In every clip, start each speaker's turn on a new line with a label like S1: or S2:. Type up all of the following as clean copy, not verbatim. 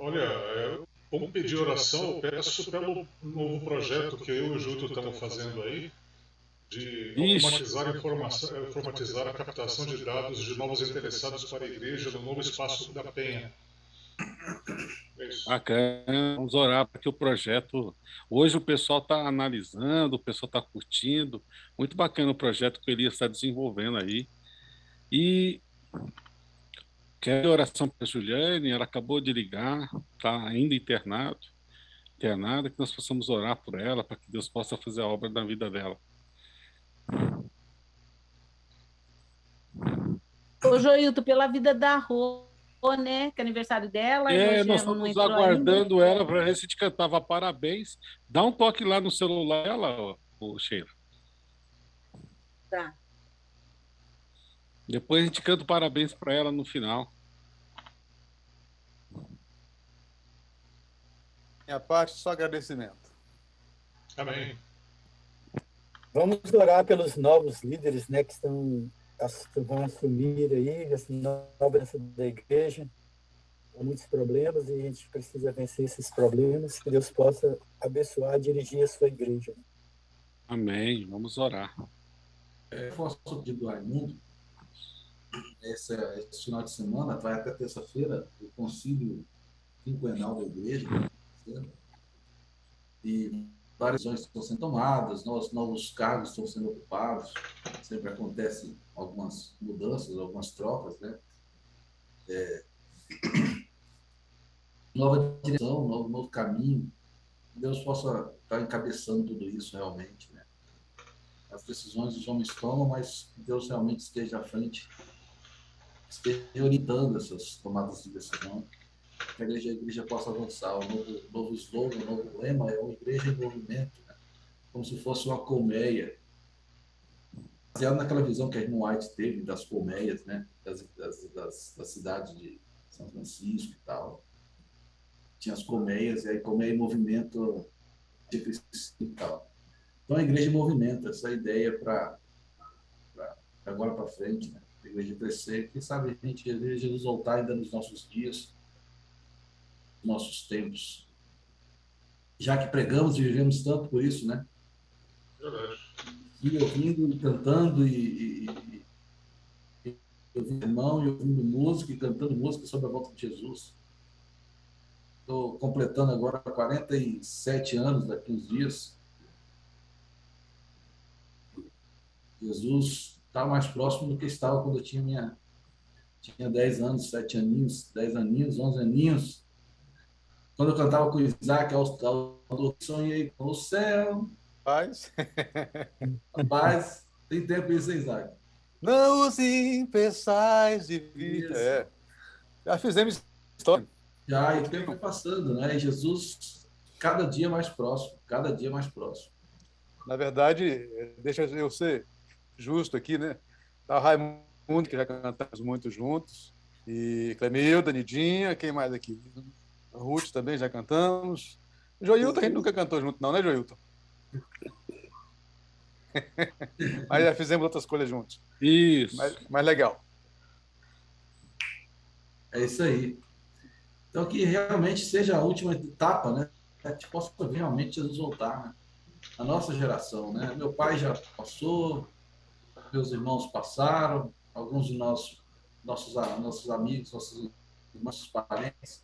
S1: Olha, vamos pedir oração. Eu peço pelo novo projeto que eu e o Júlio estamos fazendo aí, de
S2: Isso,
S1: automatizar a captação de dados de novos interessados para a igreja no novo espaço da Penha. É isso.
S2: bacana. Vamos orar para que o projeto. Hoje o pessoal está analisando, o pessoal está curtindo. Muito bacana o projeto que o Elias está desenvolvendo aí. E quero oração para a Juliane, ela acabou de ligar, está ainda internada, que nós possamos orar por ela, para que Deus possa fazer a obra na vida dela.
S3: Ô, Joilton, pela vida da Rô, né? Que é aniversário dela, e
S2: É,
S3: hoje
S2: nós
S3: ela não
S2: estamos
S3: entrou ainda.
S2: aguardando ela para ver se a gente cantava parabéns. Dá um toque lá no celular dela, ô Sheila.
S3: Tá.
S2: Depois a gente canta parabéns para ela no final.
S4: Minha parte, só agradecimento.
S1: Amém.
S5: Vamos orar pelos novos líderes, né, que vão assumir aí essa nova liderança da igreja. Há muitos problemas e a gente precisa vencer esses problemas, que Deus possa abençoar e dirigir a sua igreja.
S2: Amém. Vamos orar.
S6: Reforço o pedido do Raimundo. Esse final de semana, vai até terça-feira, o concílio quinquenal da igreja, certo? E várias decisões estão sendo tomadas, novos cargos estão sendo ocupados, sempre acontecem algumas mudanças, algumas trocas, né? Nova direção, novo caminho. Deus possa estar encabeçando tudo isso realmente, né? As decisões os homens tomam, mas Deus realmente esteja à frente, esteja orientando essas tomadas de decisão, que a igreja possa avançar. O novo slogan, o novo lema é uma igreja em movimento, né? Como se fosse uma colmeia, baseado naquela visão que a Ellen White teve das colmeias, né? Das cidades de São Francisco e tal. Tinha as colmeias, e aí colmeia em movimento de Cristo e tal. Então, a igreja em movimento, essa ideia para agora para frente, né? A igreja crescer, quem sabe a gente veja Jesus voltar ainda nos nossos dias, nos nossos tempos. Já que pregamos e vivemos tanto por isso, né?
S1: Verdade.
S6: E ouvindo, e cantando, ouvindo irmão, e ouvindo música, e cantando música sobre a volta de Jesus. Estou completando agora 47 anos daqui uns dias. Jesus está mais próximo do que estava quando eu tinha 10 anos, 7 aninhos, 10 aninhos, 11 aninhos. Quando eu cantava com o Isaac, sonhei com o céu.
S4: Paz.
S6: Rapaz, tem tempo isso, hein, Isaac?
S4: Não os impeçais de vir.
S6: Isso.
S4: Já fizemos história.
S6: Já, e o tempo vai passando, né? E Jesus, cada dia mais próximo, cada dia mais próximo.
S4: Na verdade, deixa eu ser justo aqui, né? Tá o Raimundo, que já cantamos muito juntos, e Clemilda, Nidinha, quem mais aqui? A Ruth também já cantamos. Joilton, a gente nunca cantou junto, não, né, Joilton? Mas já fizemos outras coisas juntos.
S2: Isso.
S4: Mas legal.
S6: É isso aí. Então, que realmente seja a última etapa, né? Que a gente possa ver realmente Jesus voltar, né? A nossa geração, né? Meu pai já passou, meus irmãos passaram, alguns de nossos amigos, nossos parentes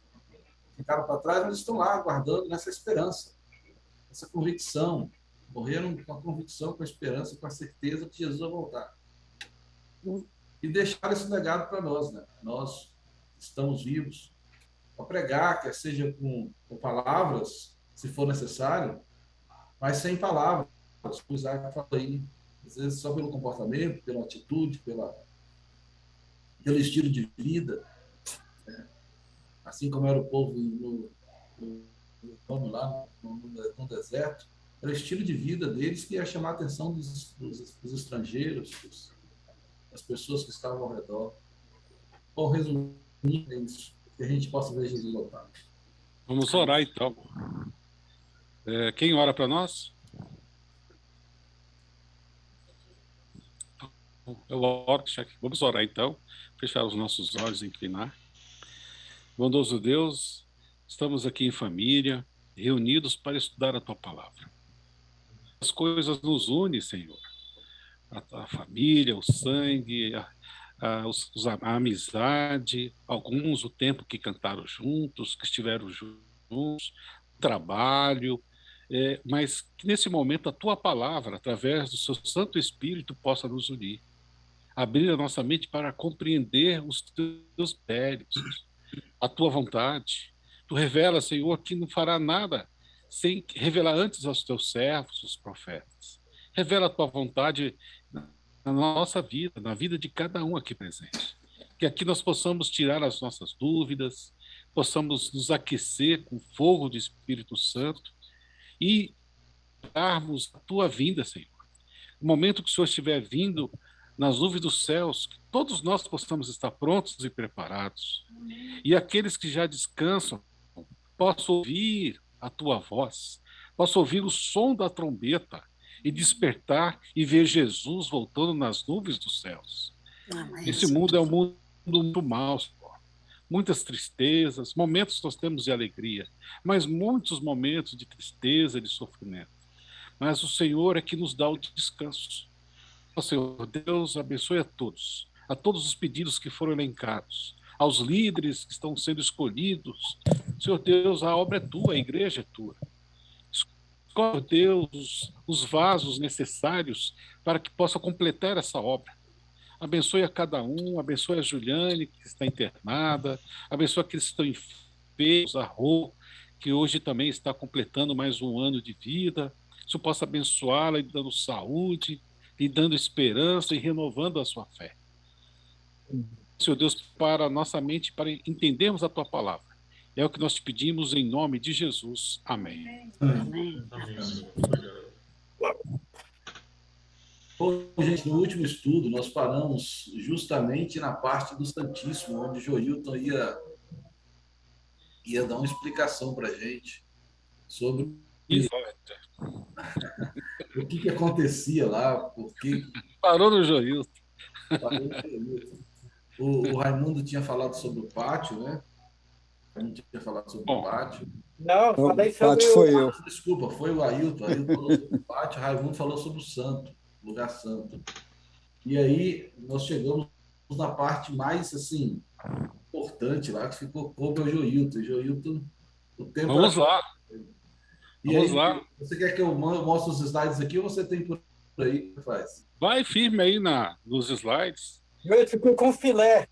S6: ficaram para trás, mas estão lá aguardando nessa esperança, essa convicção. Morreram com a convicção, com a esperança, com a certeza que Jesus vai voltar. E deixar esse legado para nós, né? Nós estamos vivos para pregar, quer seja com palavras, se for necessário, mas sem palavras. O Isaac fala aí, às vezes só pelo comportamento, pela atitude, pelo estilo de vida, né? Assim como era o povo lá no deserto, era o estilo de vida deles que ia chamar a atenção dos estrangeiros, das pessoas que estavam ao redor. Bom, resumindo, é isso, que a gente possa ver Jesus voltar.
S2: Vamos orar então. Quem ora para nós? Eu oro, Cheque. Vamos orar então. Fechar os nossos olhos e inclinar. Bondoso Deus, estamos aqui em família, reunidos para estudar a tua palavra. As coisas nos unem, Senhor. A família, o sangue, a amizade, alguns o tempo que cantaram juntos, que estiveram juntos, o trabalho, mas que nesse momento a tua palavra, através do seu Santo Espírito, possa nos unir, abrir a nossa mente para compreender os teus méritos, a tua vontade. Tu revela, Senhor, que não fará nada sem revelar antes aos teus servos, os profetas. Revela a tua vontade na nossa vida, na vida de cada um aqui presente. Que aqui nós possamos tirar as nossas dúvidas, possamos nos aquecer com o fogo do Espírito Santo e darmos a tua vinda, Senhor. No momento que o Senhor estiver vindo nas nuvens dos céus, que todos nós possamos estar prontos e preparados. E aqueles que já descansam possam ouvir a tua voz, possam ouvir o som da trombeta e despertar e ver Jesus voltando nas nuvens dos céus. Esse mundo é um mundo muito mau, Senhor. Muitas tristezas, momentos nós temos de alegria, mas muitos momentos de tristeza, de sofrimento. Mas o Senhor é que nos dá o descanso. Ó Senhor Deus, abençoe a todos os pedidos que foram elencados, aos líderes que estão sendo escolhidos. Senhor Deus, a obra é tua, a igreja é tua. Escolhe, Deus, os vasos necessários para que possa completar essa obra. Abençoe a cada um, abençoe a Juliane, que está internada, abençoe aqueles que estão enfermos, a Rô, que hoje também está completando mais um ano de vida. Que o Senhor possa abençoá-la, lhe dando saúde, lhe dando esperança e renovando a sua fé. Senhor Deus, para a nossa mente, para entendermos a tua palavra. É o que nós te pedimos em nome de Jesus. Amém.
S3: Amém.
S1: Amém, Senhor. Obrigado.
S6: Bom, gente, no último estudo, nós paramos justamente na parte do Santíssimo, onde Joilton ia dar uma explicação para a gente sobre o que acontecia lá, porque
S2: Parou no Joilton.
S6: O Raimundo tinha falado sobre o pátio, né? A gente tinha falado sobre o pátio.
S5: Não, falei
S7: O
S5: sobre
S7: pátio foi eu.
S6: Desculpa, foi o Ailton. O Ailton falou sobre o pátio, o Raimundo falou sobre o santo, lugar santo. E aí nós chegamos na parte mais assim importante lá, que ficou coube ao Joilton. Joilton, o tempo.
S2: Vamos lá.
S6: E
S2: Vamos
S6: aí,
S2: lá.
S6: você quer que eu mostre os slides aqui ou você tem por aí que faz?
S2: Vai firme aí nos slides.
S5: Eu ficou com filé.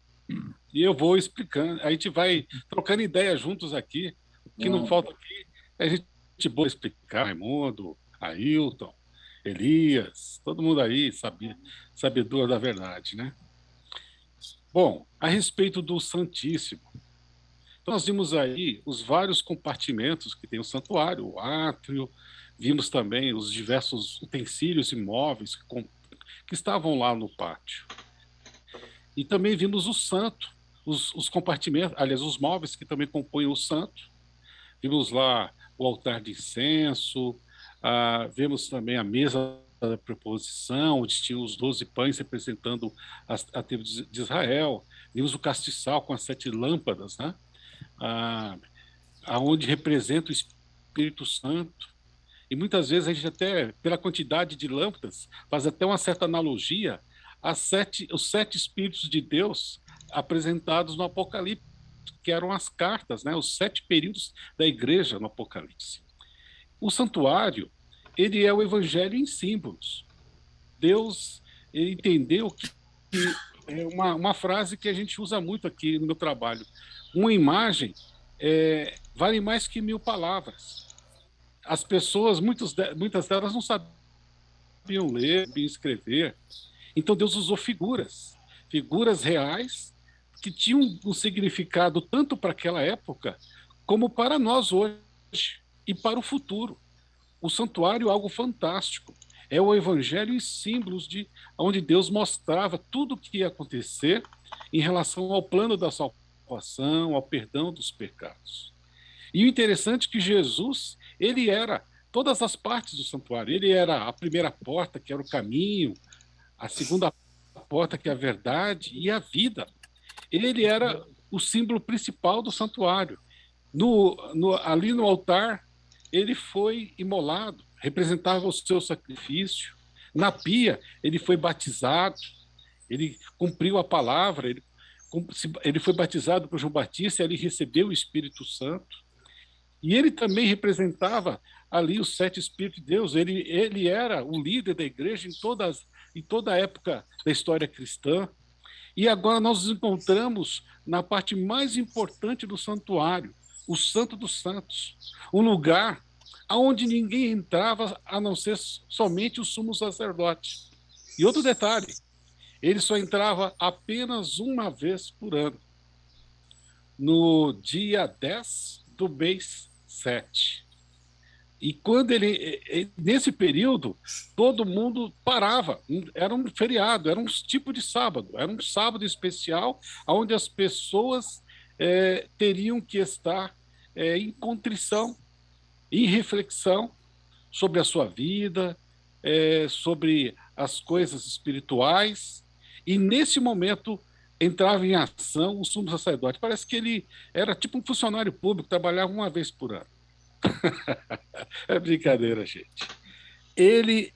S2: E eu vou explicando. A gente vai trocando ideias juntos aqui. O que não falta aqui é a gente boa explicar. Raimundo, Ailton, Elias, todo mundo aí sabedor da verdade, né? Bom, a respeito do Santíssimo. Então, nós vimos aí os vários compartimentos que tem o santuário, o átrio, vimos também os diversos utensílios e móveis que estavam lá no pátio. E também vimos o santo, os compartimentos, aliás, os móveis que também compõem o santo. Vimos lá o altar de incenso, vemos também a mesa da preposição, onde tinham os 12 pães representando a tribo de Israel. Vimos o castiçal com as 7 lâmpadas, né? Onde representa o Espírito Santo. E muitas vezes a gente até, pela quantidade de lâmpadas, faz até uma certa analogia os 7 Espíritos de Deus apresentados no Apocalipse, que eram as cartas, né? Os 7 períodos da igreja no Apocalipse. O santuário, ele é o evangelho em símbolos. Deus entendeu que é uma frase que a gente usa muito aqui no meu trabalho. Uma imagem vale mais que 1000 palavras. As pessoas, muitas delas não sabiam ler, sabiam escrever. Então Deus usou figuras reais que tinham um significado tanto para aquela época como para nós hoje e para o futuro. O santuário é algo fantástico. É o evangelho em símbolos onde Deus mostrava tudo o que ia acontecer em relação ao plano da salvação, ao perdão dos pecados. E o interessante é que Jesus, ele era todas as partes do santuário. Ele era a primeira porta, que era o caminho, a segunda porta, que é a verdade, e a vida. Ele era o símbolo principal do santuário. Ali no altar, ele foi imolado, representava o seu sacrifício. Na pia, ele foi batizado, ele cumpriu a palavra, ele foi batizado por João Batista, ele recebeu o Espírito Santo. E ele também representava ali os 7 Espíritos de Deus. Ele era o líder da igreja em toda a época da história cristã. E agora nós nos encontramos na parte mais importante do santuário, o Santo dos Santos, um lugar onde ninguém entrava a não ser somente o sumo sacerdote. E outro detalhe, ele só entrava apenas uma vez por ano, no dia 10 do mês 7. E quando nesse período, todo mundo parava, era um feriado, era um tipo de sábado, era um sábado especial, onde as pessoas teriam que estar em contrição, em reflexão sobre a sua vida, sobre as coisas espirituais, e nesse momento entrava em ação o sumo sacerdote. Parece que ele era tipo um funcionário público, trabalhava uma vez por ano. É brincadeira, gente. Ele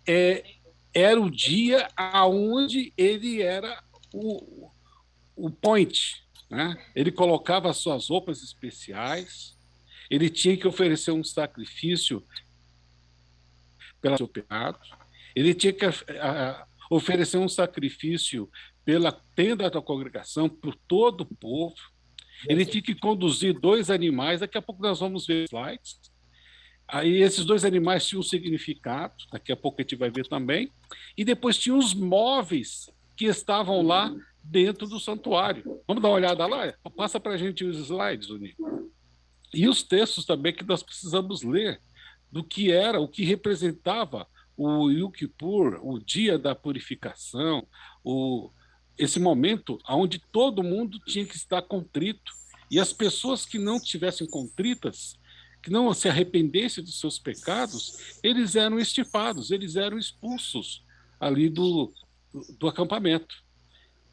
S2: era o dia aonde ele era o point, né? Ele colocava as suas roupas especiais, ele tinha que oferecer um sacrifício pelo seu pecado, ele tinha que oferecer um sacrifício pela tenda da congregação, por todo o povo. Ele tinha que conduzir 2 animais, daqui a pouco nós vamos ver slides. Aí esses 2 animais tinham um significado, daqui a pouco a gente vai ver também. E depois tinha os móveis que estavam lá dentro do santuário. Vamos dar uma olhada lá? Passa para a gente os slides, Nico. E os textos também que nós precisamos ler, do que era, o que representava o Yom Kippur, o dia da purificação, esse momento onde todo mundo tinha que estar contrito. E as pessoas que não estivessem contritas, que não se arrependessem dos seus pecados, eles eram extirpados, eles eram expulsos ali do acampamento.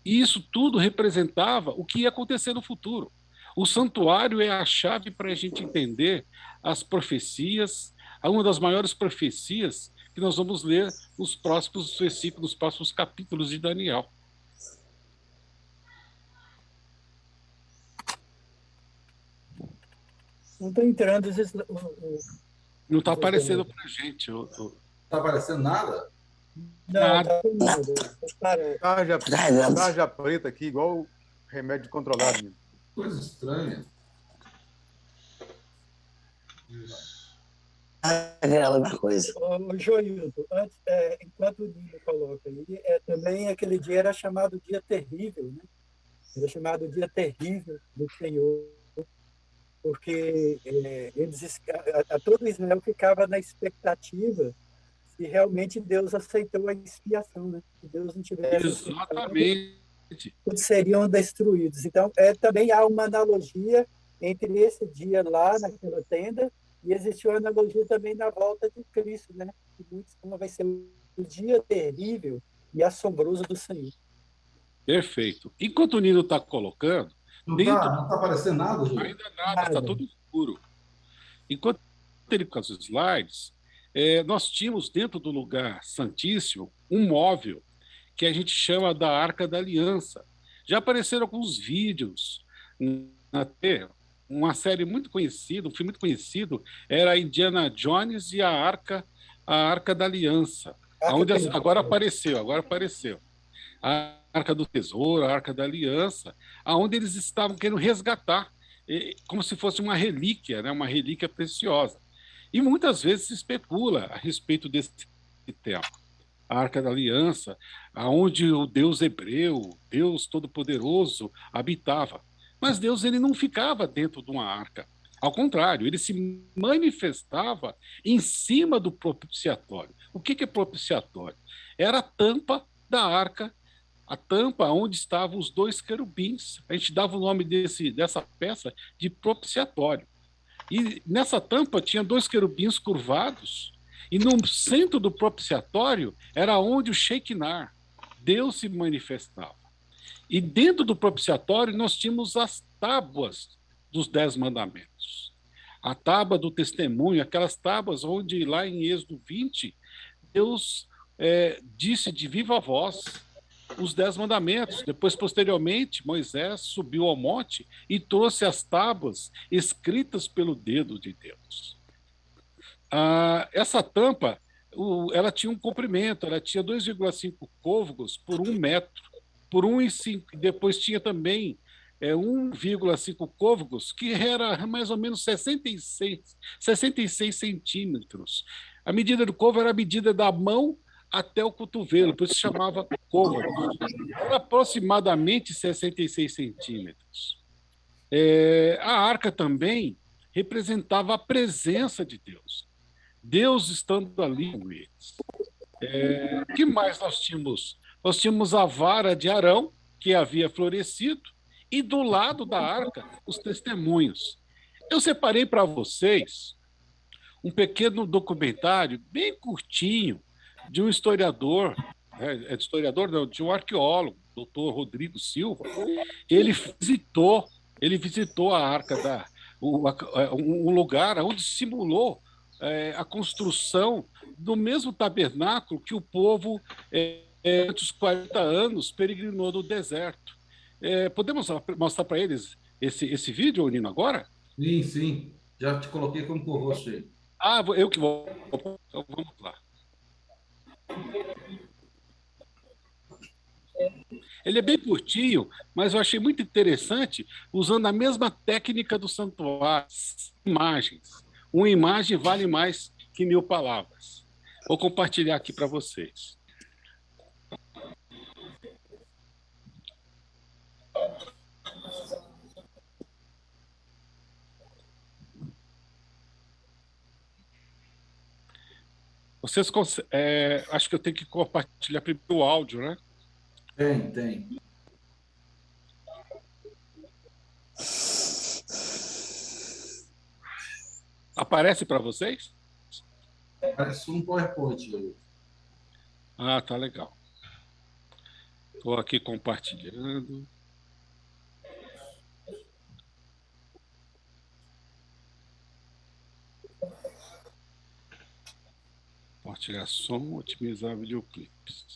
S2: E isso tudo representava o que ia acontecer no futuro. O santuário é a chave para a gente entender as profecias, uma das maiores profecias que nós vamos ler nos próximos versículos, nos próximos capítulos de Daniel.
S5: Não está entrando.
S2: Não está aparecendo para a gente.
S6: Não está aparecendo nada?
S5: Não,
S2: Nada.
S4: Tarja preta aqui, igual remédio controlado. Mesmo.
S6: Coisa estranha.
S7: Aquela coisa.
S5: Joildo, enquanto o Nino coloca aí, também aquele dia era chamado dia terrível, né? Era chamado dia terrível do Senhor, porque todo Israel ficava na expectativa se realmente Deus aceitou a expiação, né? Se Deus não tivesse
S2: Exatamente.
S5: todos seriam destruídos. Então, também há uma analogia entre esse dia lá naquela tenda e existiu uma analogia também na volta de Cristo, né? Que vai ser o dia terrível e assombroso do Senhor.
S2: Perfeito. Enquanto o Nino está colocando...
S6: Não está aparecendo nada, Ju?
S2: Ainda nada, está tudo escuro. Enquanto ele com os slides, nós tínhamos dentro do lugar santíssimo um móvel que a gente chama da Arca da Aliança. Já apareceram alguns vídeos na TV. Uma série muito conhecida, um filme muito conhecido, era Indiana Jones e a Arca da Aliança. Agora apareceu. A Arca do Tesouro, a Arca da Aliança, aonde eles estavam querendo resgatar, como se fosse uma relíquia, né? Uma relíquia preciosa. E muitas vezes se especula a respeito desse tema. A Arca da Aliança, aonde o Deus hebreu, Deus Todo-Poderoso, habitava. Mas Deus ele não ficava dentro de uma arca. Ao contrário, ele se manifestava em cima do propiciatório. O que é propiciatório? Era a tampa da arca, a tampa onde estavam os 2 querubins. A gente dava o nome dessa peça de propiciatório. E nessa tampa tinha 2 querubins curvados, e no centro do propiciatório era onde o Shekinah, Deus se manifestava. E dentro do propiciatório nós tínhamos as tábuas dos 10 mandamentos. A tábua do testemunho, aquelas tábuas onde lá em Êxodo 20, Deus disse de viva voz os 10 mandamentos. Depois, posteriormente, Moisés subiu ao monte e trouxe as tábuas escritas pelo dedo de Deus. Essa tampa, ela tinha um comprimento, ela tinha 2,5 côvados por 1 metro, por 1,5. Depois tinha também 1,5 côvados, que era mais ou menos 66 centímetros. A medida do côvado era a medida da mão até o cotovelo, por isso se chamava côvado. Era aproximadamente 66 centímetros. A arca também representava a presença de Deus. Deus estando ali com eles. O que mais nós tínhamos? Nós tínhamos a vara de Arão, que havia florescido, e do lado da arca, os testemunhos. Eu separei para vocês um pequeno documentário, bem curtinho, de um historiador, de um arqueólogo, doutor Rodrigo Silva. Ele visitou a arca, um lugar onde simulou a construção do mesmo tabernáculo que o povo, durante os 40 anos, peregrinou no deserto. Podemos mostrar para eles esse vídeo, Nino, agora?
S6: Sim, sim. Já te coloquei como co-host aí.
S2: Eu que vou. Então, vamos lá. Ele é bem curtinho, mas eu achei muito interessante, usando a mesma técnica do santuário, imagens. Uma imagem vale mais que 1000 palavras. Vou compartilhar aqui para vocês. Vocês acho que eu tenho que compartilhar primeiro o áudio, né?
S6: Tem.
S2: Aparece para vocês?
S6: Parece um PowerPoint.
S2: Tá legal. Estou aqui compartilhando. Compartilhar som, otimizar videoclipes.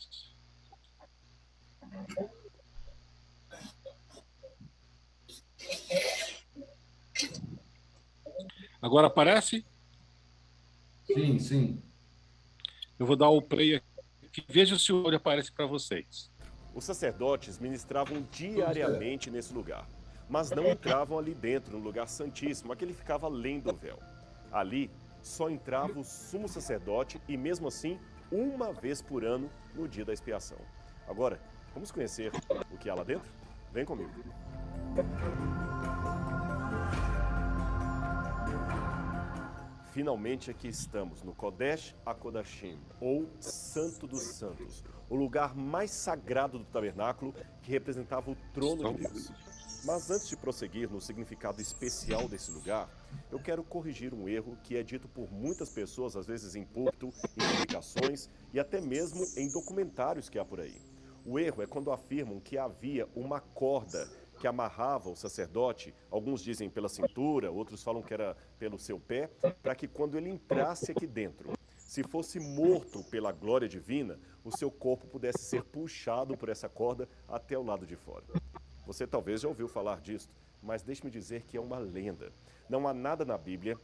S2: Agora aparece?
S6: Sim.
S2: Eu vou dar o play aqui. Veja se o áudio aparece para vocês.
S8: Os sacerdotes ministravam diariamente nesse lugar, mas não entravam ali dentro, no lugar santíssimo, aquele ficava além do véu. Ali só entrava o sumo sacerdote e mesmo assim, uma vez por ano, no dia da expiação. Agora, vamos conhecer o que há lá dentro? Vem comigo. Finalmente aqui estamos no Kodesh HaKodashim, ou Santo dos Santos, o lugar mais sagrado do tabernáculo que representava o trono de Deus. Mas antes de prosseguir no significado especial desse lugar, eu quero corrigir um erro que é dito por muitas pessoas, às vezes em púlpito, em publicações e até mesmo em documentários que há por aí. O erro é quando afirmam que havia uma corda que amarrava o sacerdote, alguns dizem pela cintura, outros falam que era pelo seu pé, para que quando ele entrasse aqui dentro, se fosse morto pela glória divina, o seu corpo pudesse ser puxado por essa corda até o lado de fora. Você talvez já ouviu falar disso, mas deixe-me dizer que é uma lenda. Não há nada na Bíblia,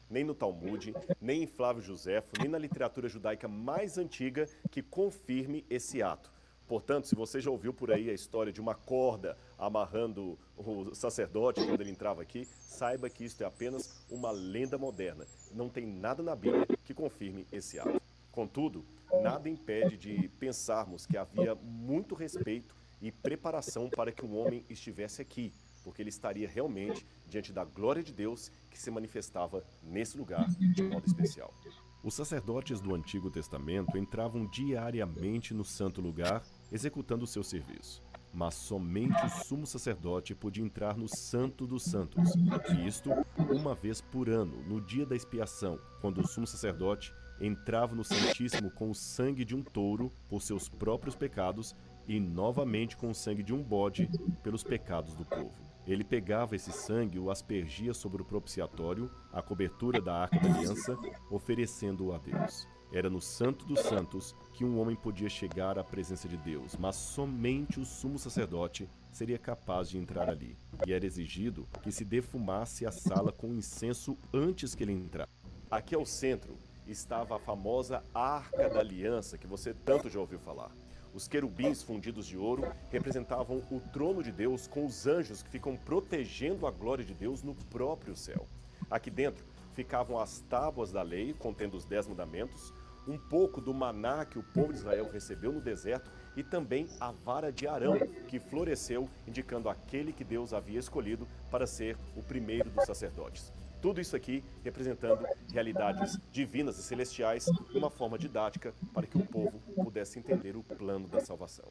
S8: nem no Talmud, nem em Flávio Joséfo, nem na literatura judaica mais antiga que confirme esse ato. Portanto, se você já ouviu por aí a história de uma corda amarrando o sacerdote quando ele entrava aqui, saiba que isso é apenas uma lenda moderna. Não tem nada na Bíblia que confirme esse ato. Contudo, nada impede de pensarmos que havia muito respeito e preparação para que um homem estivesse aqui, porque ele estaria realmente diante da glória de Deus que se manifestava nesse lugar de modo especial. Os sacerdotes do Antigo Testamento entravam diariamente no santo lugar, executando o seu serviço. Mas somente o sumo sacerdote podia entrar no Santo dos Santos, e isto uma vez por ano, no dia da expiação, quando o sumo sacerdote entrava no Santíssimo com o sangue de um touro por seus próprios pecados e novamente com o sangue de um bode pelos pecados do povo. Ele pegava esse sangue e o aspergia sobre o propiciatório, a cobertura da Arca da Aliança, oferecendo-o a Deus. Era no Santo dos Santos que um homem podia chegar à presença de Deus, mas somente o sumo sacerdote seria capaz de entrar ali. E era exigido que se defumasse a sala com incenso antes que ele entrasse. Aqui ao centro estava a famosa Arca da Aliança, que você tanto já ouviu falar. Os querubins fundidos de ouro representavam o trono de Deus com os anjos que ficam protegendo a glória de Deus no próprio céu. Aqui dentro ficavam as tábuas da lei, contendo os 10 mandamentos, um pouco do maná que o povo de Israel recebeu no deserto e também a vara de Arão, que floresceu, indicando aquele que Deus havia escolhido para ser o primeiro dos sacerdotes. Tudo isso aqui representando realidades divinas e celestiais de uma forma didática para que o povo pudesse entender o plano da salvação.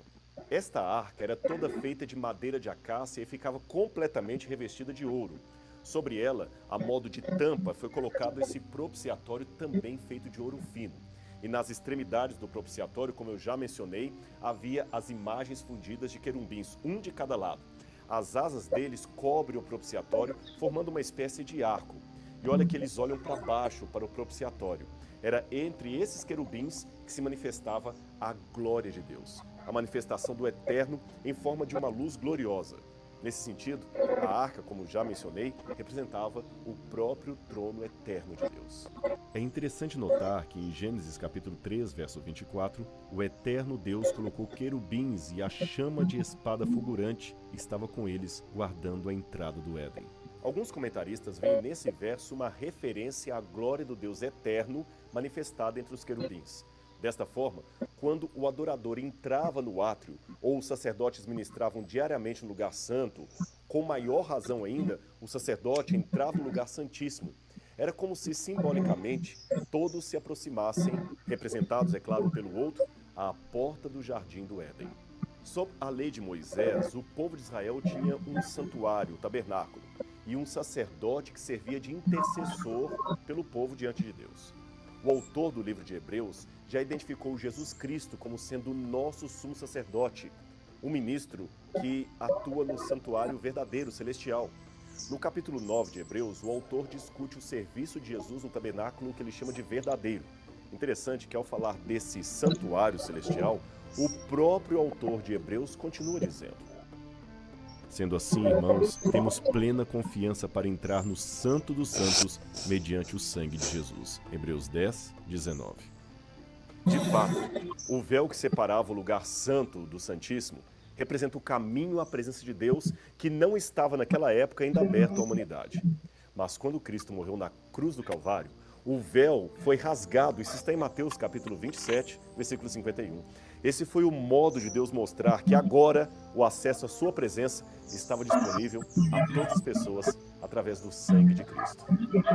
S8: Esta arca era toda feita de madeira de acácia e ficava completamente revestida de ouro. Sobre ela, a modo de tampa, foi colocado esse propiciatório também feito de ouro fino. E nas extremidades do propiciatório, como eu já mencionei, havia as imagens fundidas de querubins, um de cada lado. As asas deles cobrem o propiciatório, formando uma espécie de arco. E olha que eles olham para baixo, para o propiciatório. Era entre esses querubins que se manifestava a glória de Deus. A manifestação do Eterno em forma de uma luz gloriosa. Nesse sentido, a arca, como já mencionei, representava o próprio trono eterno de Deus. É interessante notar que em Gênesis capítulo 3, verso 24, o eterno Deus colocou querubins e a chama de espada fulgurante estava com eles, guardando a entrada do Éden. Alguns comentaristas veem nesse verso uma referência à glória do Deus eterno manifestada entre os querubins. Desta forma, quando o adorador entrava no átrio, ou os sacerdotes ministravam diariamente no lugar santo, com maior razão ainda, o sacerdote entrava no lugar santíssimo. Era como se, simbolicamente, todos se aproximassem, representados, é claro, pelo outro, à porta do jardim do Éden. Sob a lei de Moisés, o povo de Israel tinha um santuário, o tabernáculo, e um sacerdote que servia de intercessor pelo povo diante de Deus. O autor do livro de Hebreus já identificou Jesus Cristo como sendo o nosso sumo sacerdote, um ministro que atua no santuário verdadeiro, celestial. No capítulo 9 de Hebreus, o autor discute o serviço de Jesus no tabernáculo que ele chama de verdadeiro. Interessante que ao falar desse santuário celestial, o próprio autor de Hebreus continua dizendo: sendo assim, irmãos, temos plena confiança para entrar no Santo dos Santos mediante o sangue de Jesus. Hebreus 10, 19. De fato, o véu que separava o lugar santo do Santíssimo representa o caminho à presença de Deus que não estava naquela época ainda aberto à humanidade. Mas quando Cristo morreu na cruz do Calvário, o véu foi rasgado. Isso está em Mateus capítulo 27, versículo 51. Esse foi o modo de Deus mostrar que agora o acesso à sua presença estava disponível a todas as pessoas através do sangue de Cristo.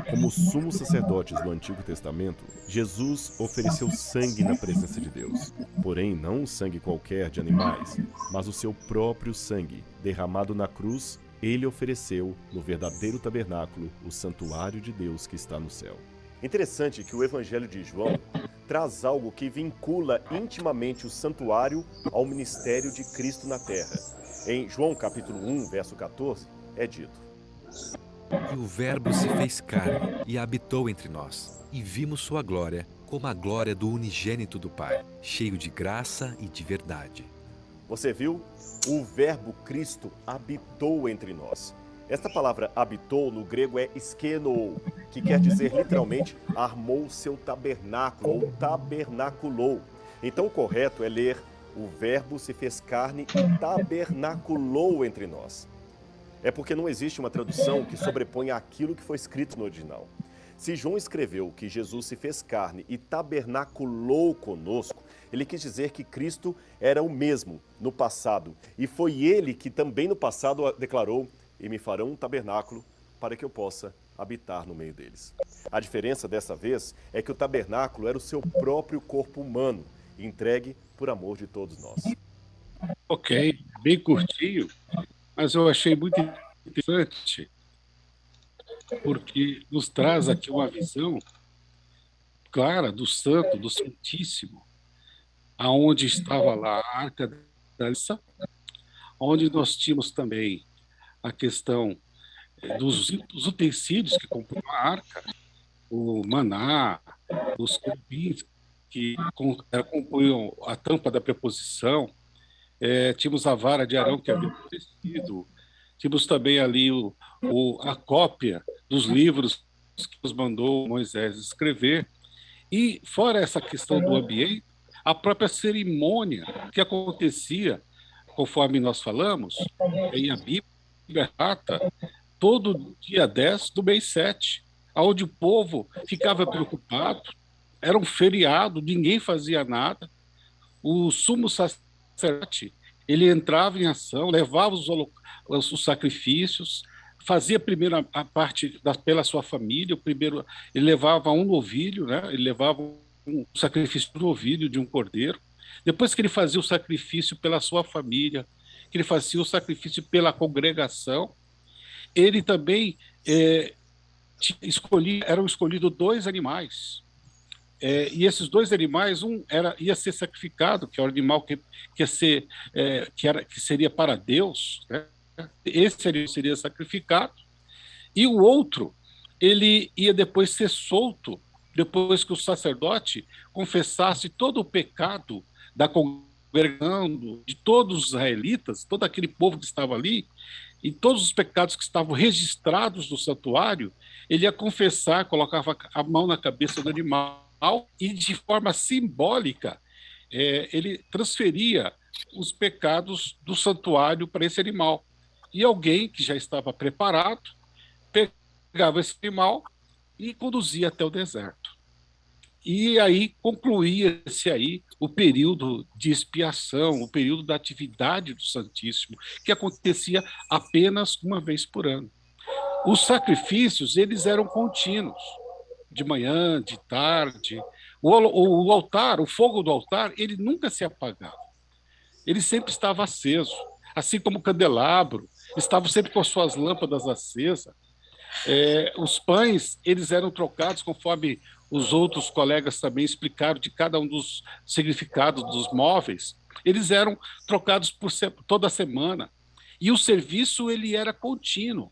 S8: Como sumos sacerdotes do Antigo Testamento, Jesus ofereceu sangue na presença de Deus. Porém, não um sangue qualquer de animais, mas o seu próprio sangue, derramado na cruz, ele ofereceu no verdadeiro tabernáculo, o santuário de Deus que está no céu. Interessante que o Evangelho de João traz algo que vincula intimamente o santuário ao ministério de Cristo na terra. Em João capítulo 1, verso 14, é dito:
S9: E o Verbo se fez carne e habitou entre nós, e vimos sua glória, como a glória do unigênito do Pai, cheio de graça e de verdade.
S8: Você viu? O Verbo Cristo habitou entre nós. Esta palavra habitou no grego é skenou, que quer dizer literalmente armou seu tabernáculo ou tabernaculou. Então o correto é ler: o Verbo se fez carne e tabernaculou entre nós. É porque não existe uma tradução que sobreponha aquilo que foi escrito no original. Se João escreveu que Jesus se fez carne e tabernaculou conosco, ele quis dizer que Cristo era o mesmo no passado. E foi ele que também no passado declarou: e me farão um tabernáculo para que eu possa habitar no meio deles. A diferença dessa vez é que o tabernáculo era o seu próprio corpo humano, entregue por amor de todos nós.
S2: Ok, bem curtinho, mas eu achei muito interessante, porque nos traz aqui uma visão clara do Santo, do Santíssimo, aonde estava lá a Arca da Aliança, onde nós tínhamos também a questão dos utensílios que compõem a arca, o maná, os querubins que compunham a tampa da preposição, tínhamos a vara de Arão que havia acontecido, tínhamos também ali a cópia dos livros que nos mandou Moisés escrever, e fora essa questão do ambiente, a própria cerimônia que acontecia, conforme nós falamos, e a Bíblia relata, todo dia 10 do mês 7, onde o povo ficava preocupado, era um feriado, ninguém fazia nada, o sumo sacerdote, ele entrava em ação, levava os sacrifícios, fazia primeiro a parte pela sua família, ele levava um novilho, né? Ele levava um sacrifício de um novilho, de um cordeiro, depois que ele fazia o sacrifício pela sua família, que ele fazia o sacrifício pela congregação, ele também eram escolhidos 2 animais, e esses 2 animais, ia ser sacrificado, que é o animal que seria para Deus, né? Esse seria sacrificado, e o outro, ele ia depois ser solto, depois que o sacerdote confessasse todo o pecado da congregação, de todos os israelitas, todo aquele povo que estava ali, e todos os pecados que estavam registrados no santuário, ele ia confessar, colocava a mão na cabeça do animal, e de forma simbólica, ele transferia os pecados do santuário para esse animal. E alguém que já estava preparado pegava esse animal e conduzia até o deserto. E aí concluía-se aí o período de expiação, o período da atividade do Santíssimo, que acontecia apenas uma vez por ano. Os sacrifícios, eles eram contínuos, de manhã, de tarde. O altar, o fogo do altar, ele nunca se apagava. Ele sempre estava aceso, assim como o candelabro, estavam sempre com as suas lâmpadas acesas. Os pães, eles eram trocados conforme os outros colegas também explicaram de cada um dos significados dos móveis. Eles eram trocados toda semana. E o serviço, ele era contínuo,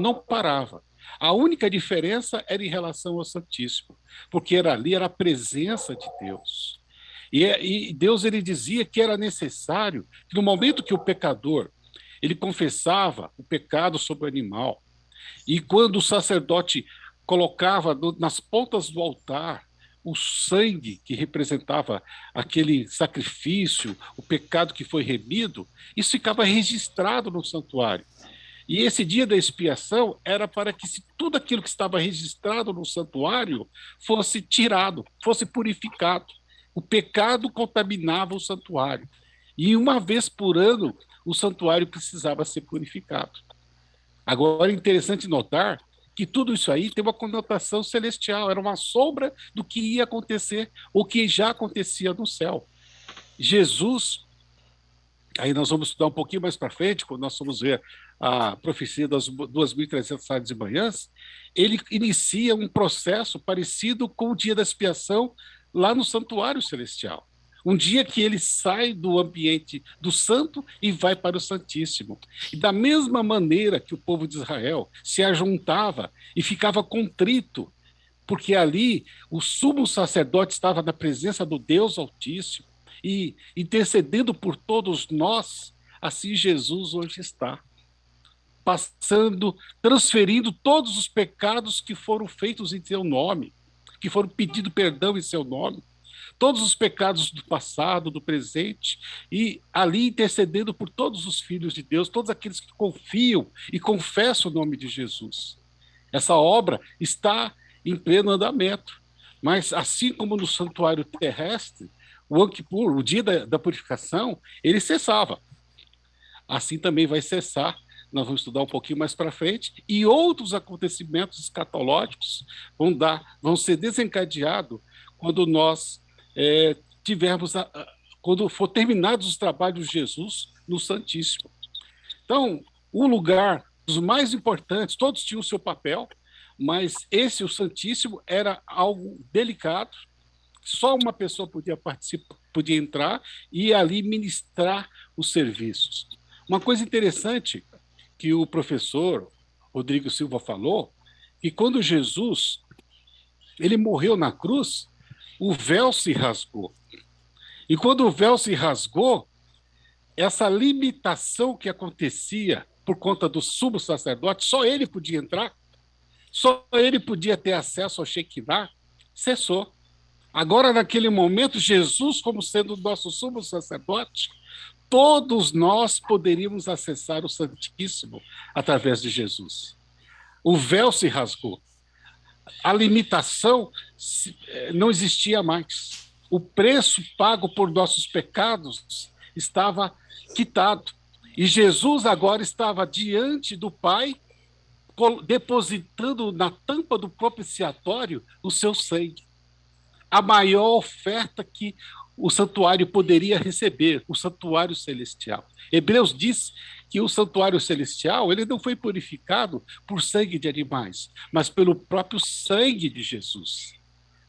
S2: não parava. A única diferença era em relação ao Santíssimo, porque ali era a presença de Deus. E Deus, ele dizia que era necessário que no momento que o pecador ele confessava o pecado sobre o animal, e quando o sacerdote colocava nas pontas do altar o sangue que representava aquele sacrifício, o pecado que foi remido, isso ficava registrado no santuário. E esse dia da expiação era para que tudo aquilo que estava registrado no santuário fosse tirado, fosse purificado. O pecado contaminava o santuário. E uma vez por ano, o santuário precisava ser purificado. Agora, é interessante notar que tudo isso aí tem uma conotação celestial, era uma sombra do que ia acontecer, ou que já acontecia no céu. Jesus, aí nós vamos estudar um pouquinho mais para frente, quando nós vamos ver a profecia das 2.300 tardes e manhãs, ele inicia um processo parecido com o dia da expiação lá no santuário celestial. Um dia que ele sai do ambiente do santo e vai para o Santíssimo. E da mesma maneira que o povo de Israel se ajuntava e ficava contrito, porque ali o sumo sacerdote estava na presença do Deus Altíssimo e intercedendo por todos nós, assim Jesus hoje está, transferindo todos os pecados que foram feitos em seu nome, que foram pedido perdão em seu nome, todos os pecados do passado, do presente, e ali intercedendo por todos os filhos de Deus, todos aqueles que confiam e confessam o nome de Jesus. Essa obra está em pleno andamento, mas assim como no santuário terrestre, o Yom Kippur, o dia da purificação, ele cessava. Assim também vai cessar, nós vamos estudar um pouquinho mais para frente, e outros acontecimentos escatológicos vão ser desencadeados quando nós quando for terminados os trabalhos de Jesus no Santíssimo. Então, o lugar dos mais importantes, todos tinham o seu papel, mas o Santíssimo, era algo delicado, só uma pessoa podia participar, podia entrar e ali ministrar os serviços. Uma coisa interessante, que o professor Rodrigo Silva falou, que quando Jesus ele morreu na cruz, o véu se rasgou. E quando o véu se rasgou, essa limitação que acontecia por conta do sumo sacerdote, só ele podia entrar, só ele podia ter acesso ao Shekinah, cessou. Agora, naquele momento, Jesus, como sendo o nosso sumo sacerdote, todos nós poderíamos acessar o Santíssimo através de Jesus. O véu se rasgou. A limitação não existia mais. O preço pago por nossos pecados estava quitado. E Jesus agora estava diante do Pai, depositando na tampa do propiciatório o seu sangue. A maior oferta que o santuário poderia receber, o santuário celestial. Hebreus diz que o santuário celestial ele não foi purificado por sangue de animais, mas pelo próprio sangue de Jesus.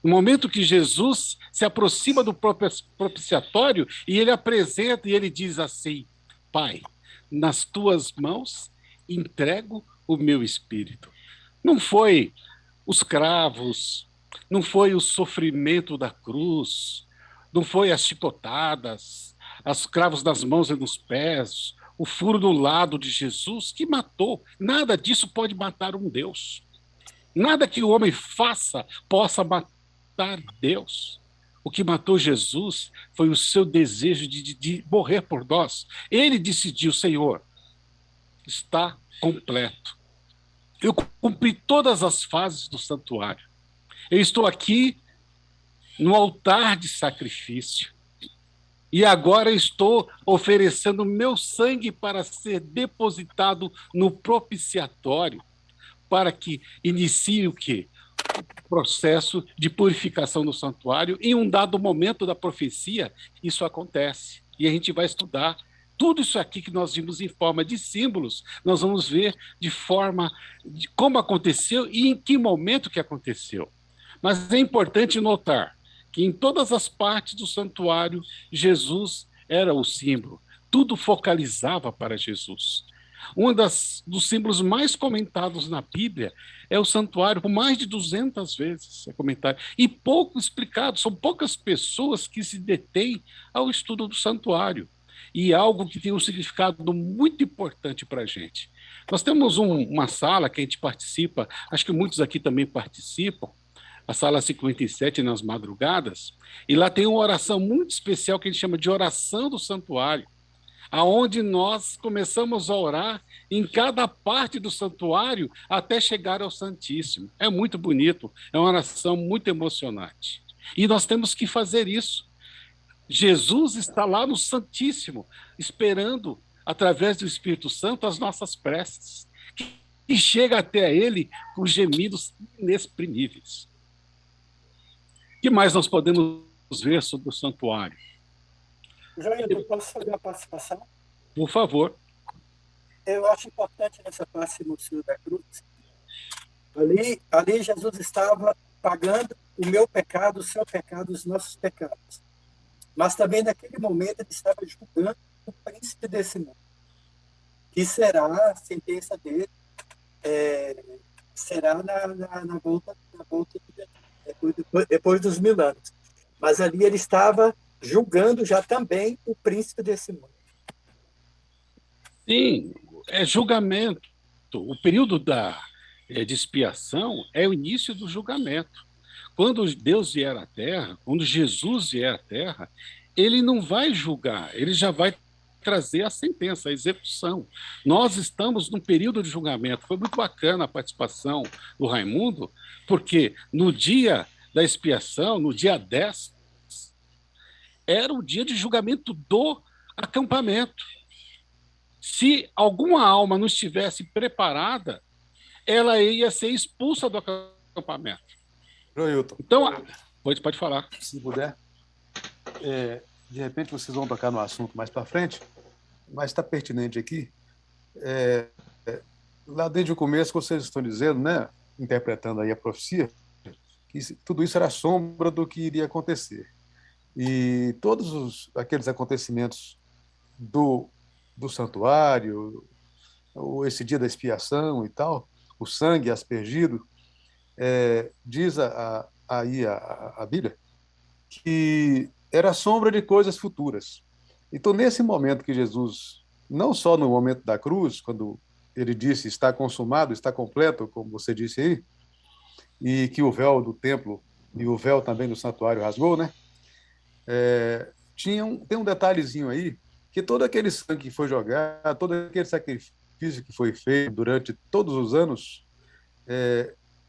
S2: No momento que Jesus se aproxima do propiciatório e ele apresenta e ele diz assim: Pai, nas tuas mãos entrego o meu espírito. Não foi os cravos, não foi o sofrimento da cruz, não foi as chicotadas, os cravos nas mãos e nos pés, o furo no lado de Jesus que matou. Nada disso pode matar um Deus. Nada que o homem faça possa matar Deus. O que matou Jesus foi o seu desejo de morrer por nós. Ele decidiu: Senhor, está completo. Eu cumpri todas as fases do santuário. Eu estou aqui no altar de sacrifício. E agora estou oferecendo meu sangue para ser depositado no propiciatório, para que inicie o quê? O processo de purificação do santuário. Em um dado momento da profecia, isso acontece. E a gente vai estudar tudo isso aqui que nós vimos em forma de símbolos, nós vamos ver de forma de como aconteceu e em que momento que aconteceu. Mas é importante notar que em todas as partes do santuário, Jesus era o símbolo. Tudo focalizava para Jesus. Um dos símbolos mais comentados na Bíblia é o santuário, por mais de 200 vezes é comentado. E pouco explicado, são poucas pessoas que se detêm ao estudo do santuário. E algo que tem um significado muito importante para a gente. Nós temos uma sala que a gente participa, acho que muitos aqui também participam, a sala 57 nas madrugadas, e lá tem uma oração muito especial que a gente chama de oração do santuário, aonde nós começamos a orar em cada parte do santuário até chegar ao Santíssimo. É muito bonito, é uma oração muito emocionante. E nós temos que fazer isso. Jesus está lá no Santíssimo, esperando, através do Espírito Santo, as nossas preces, que chega até ele com gemidos inexprimíveis. O que mais nós podemos ver sobre o santuário?
S5: Joilton, posso fazer uma participação?
S2: Por favor.
S5: Eu acho importante nessa parte no Senhor da Cruz. Ali Jesus estava pagando o meu pecado, o seu pecado, os nossos pecados. Mas também naquele momento ele estava julgando o príncipe desse mundo, que será a sentença dele, será na volta depois dos 1000 anos. Mas ali ele estava julgando já também o príncipe desse mundo.
S2: Sim, é julgamento. O período de expiação é o início do julgamento. Quando Deus vier à Terra, quando Jesus vier à Terra, ele não vai julgar, ele já vai trazer a sentença, a execução. Nós estamos num período de julgamento. Foi muito bacana a participação do Raimundo, porque no dia da expiação, no dia 10, era o dia de julgamento do acampamento. Se alguma alma não estivesse preparada, ela ia ser expulsa do acampamento.
S4: Joilton.
S2: Então, pode falar.
S4: Se puder. De repente vocês vão tocar no assunto mais para frente, mas está pertinente aqui. Lá desde o começo vocês estão dizendo, né, interpretando aí a profecia, que tudo isso era sombra do que iria acontecer. E todos aqueles acontecimentos do santuário, esse dia da expiação e tal, o sangue aspergido, diz aí a Bíblia que era sombra de coisas futuras. Então, nesse momento que Jesus, não só no momento da cruz, quando ele disse está consumado, está completo, como você disse aí, e que o véu do templo e o véu também do santuário rasgou, né? Tem um detalhezinho aí, que todo aquele sangue que foi jogado, todo aquele sacrifício que foi feito durante todos os anos,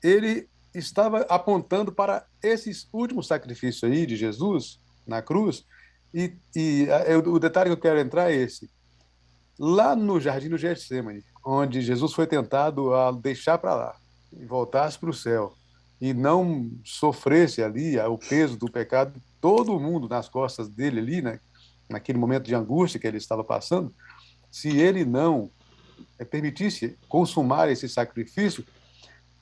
S4: ele estava apontando para esses últimos sacrifícios aí de Jesus na cruz, o detalhe que eu quero entrar é esse. Lá no Jardim do Getsêmani, onde Jesus foi tentado a deixar para lá, e voltasse para o céu, e não sofresse ali o peso do pecado de todo mundo nas costas dele ali, né, naquele momento de angústia que ele estava passando, se ele não permitisse consumar esse sacrifício,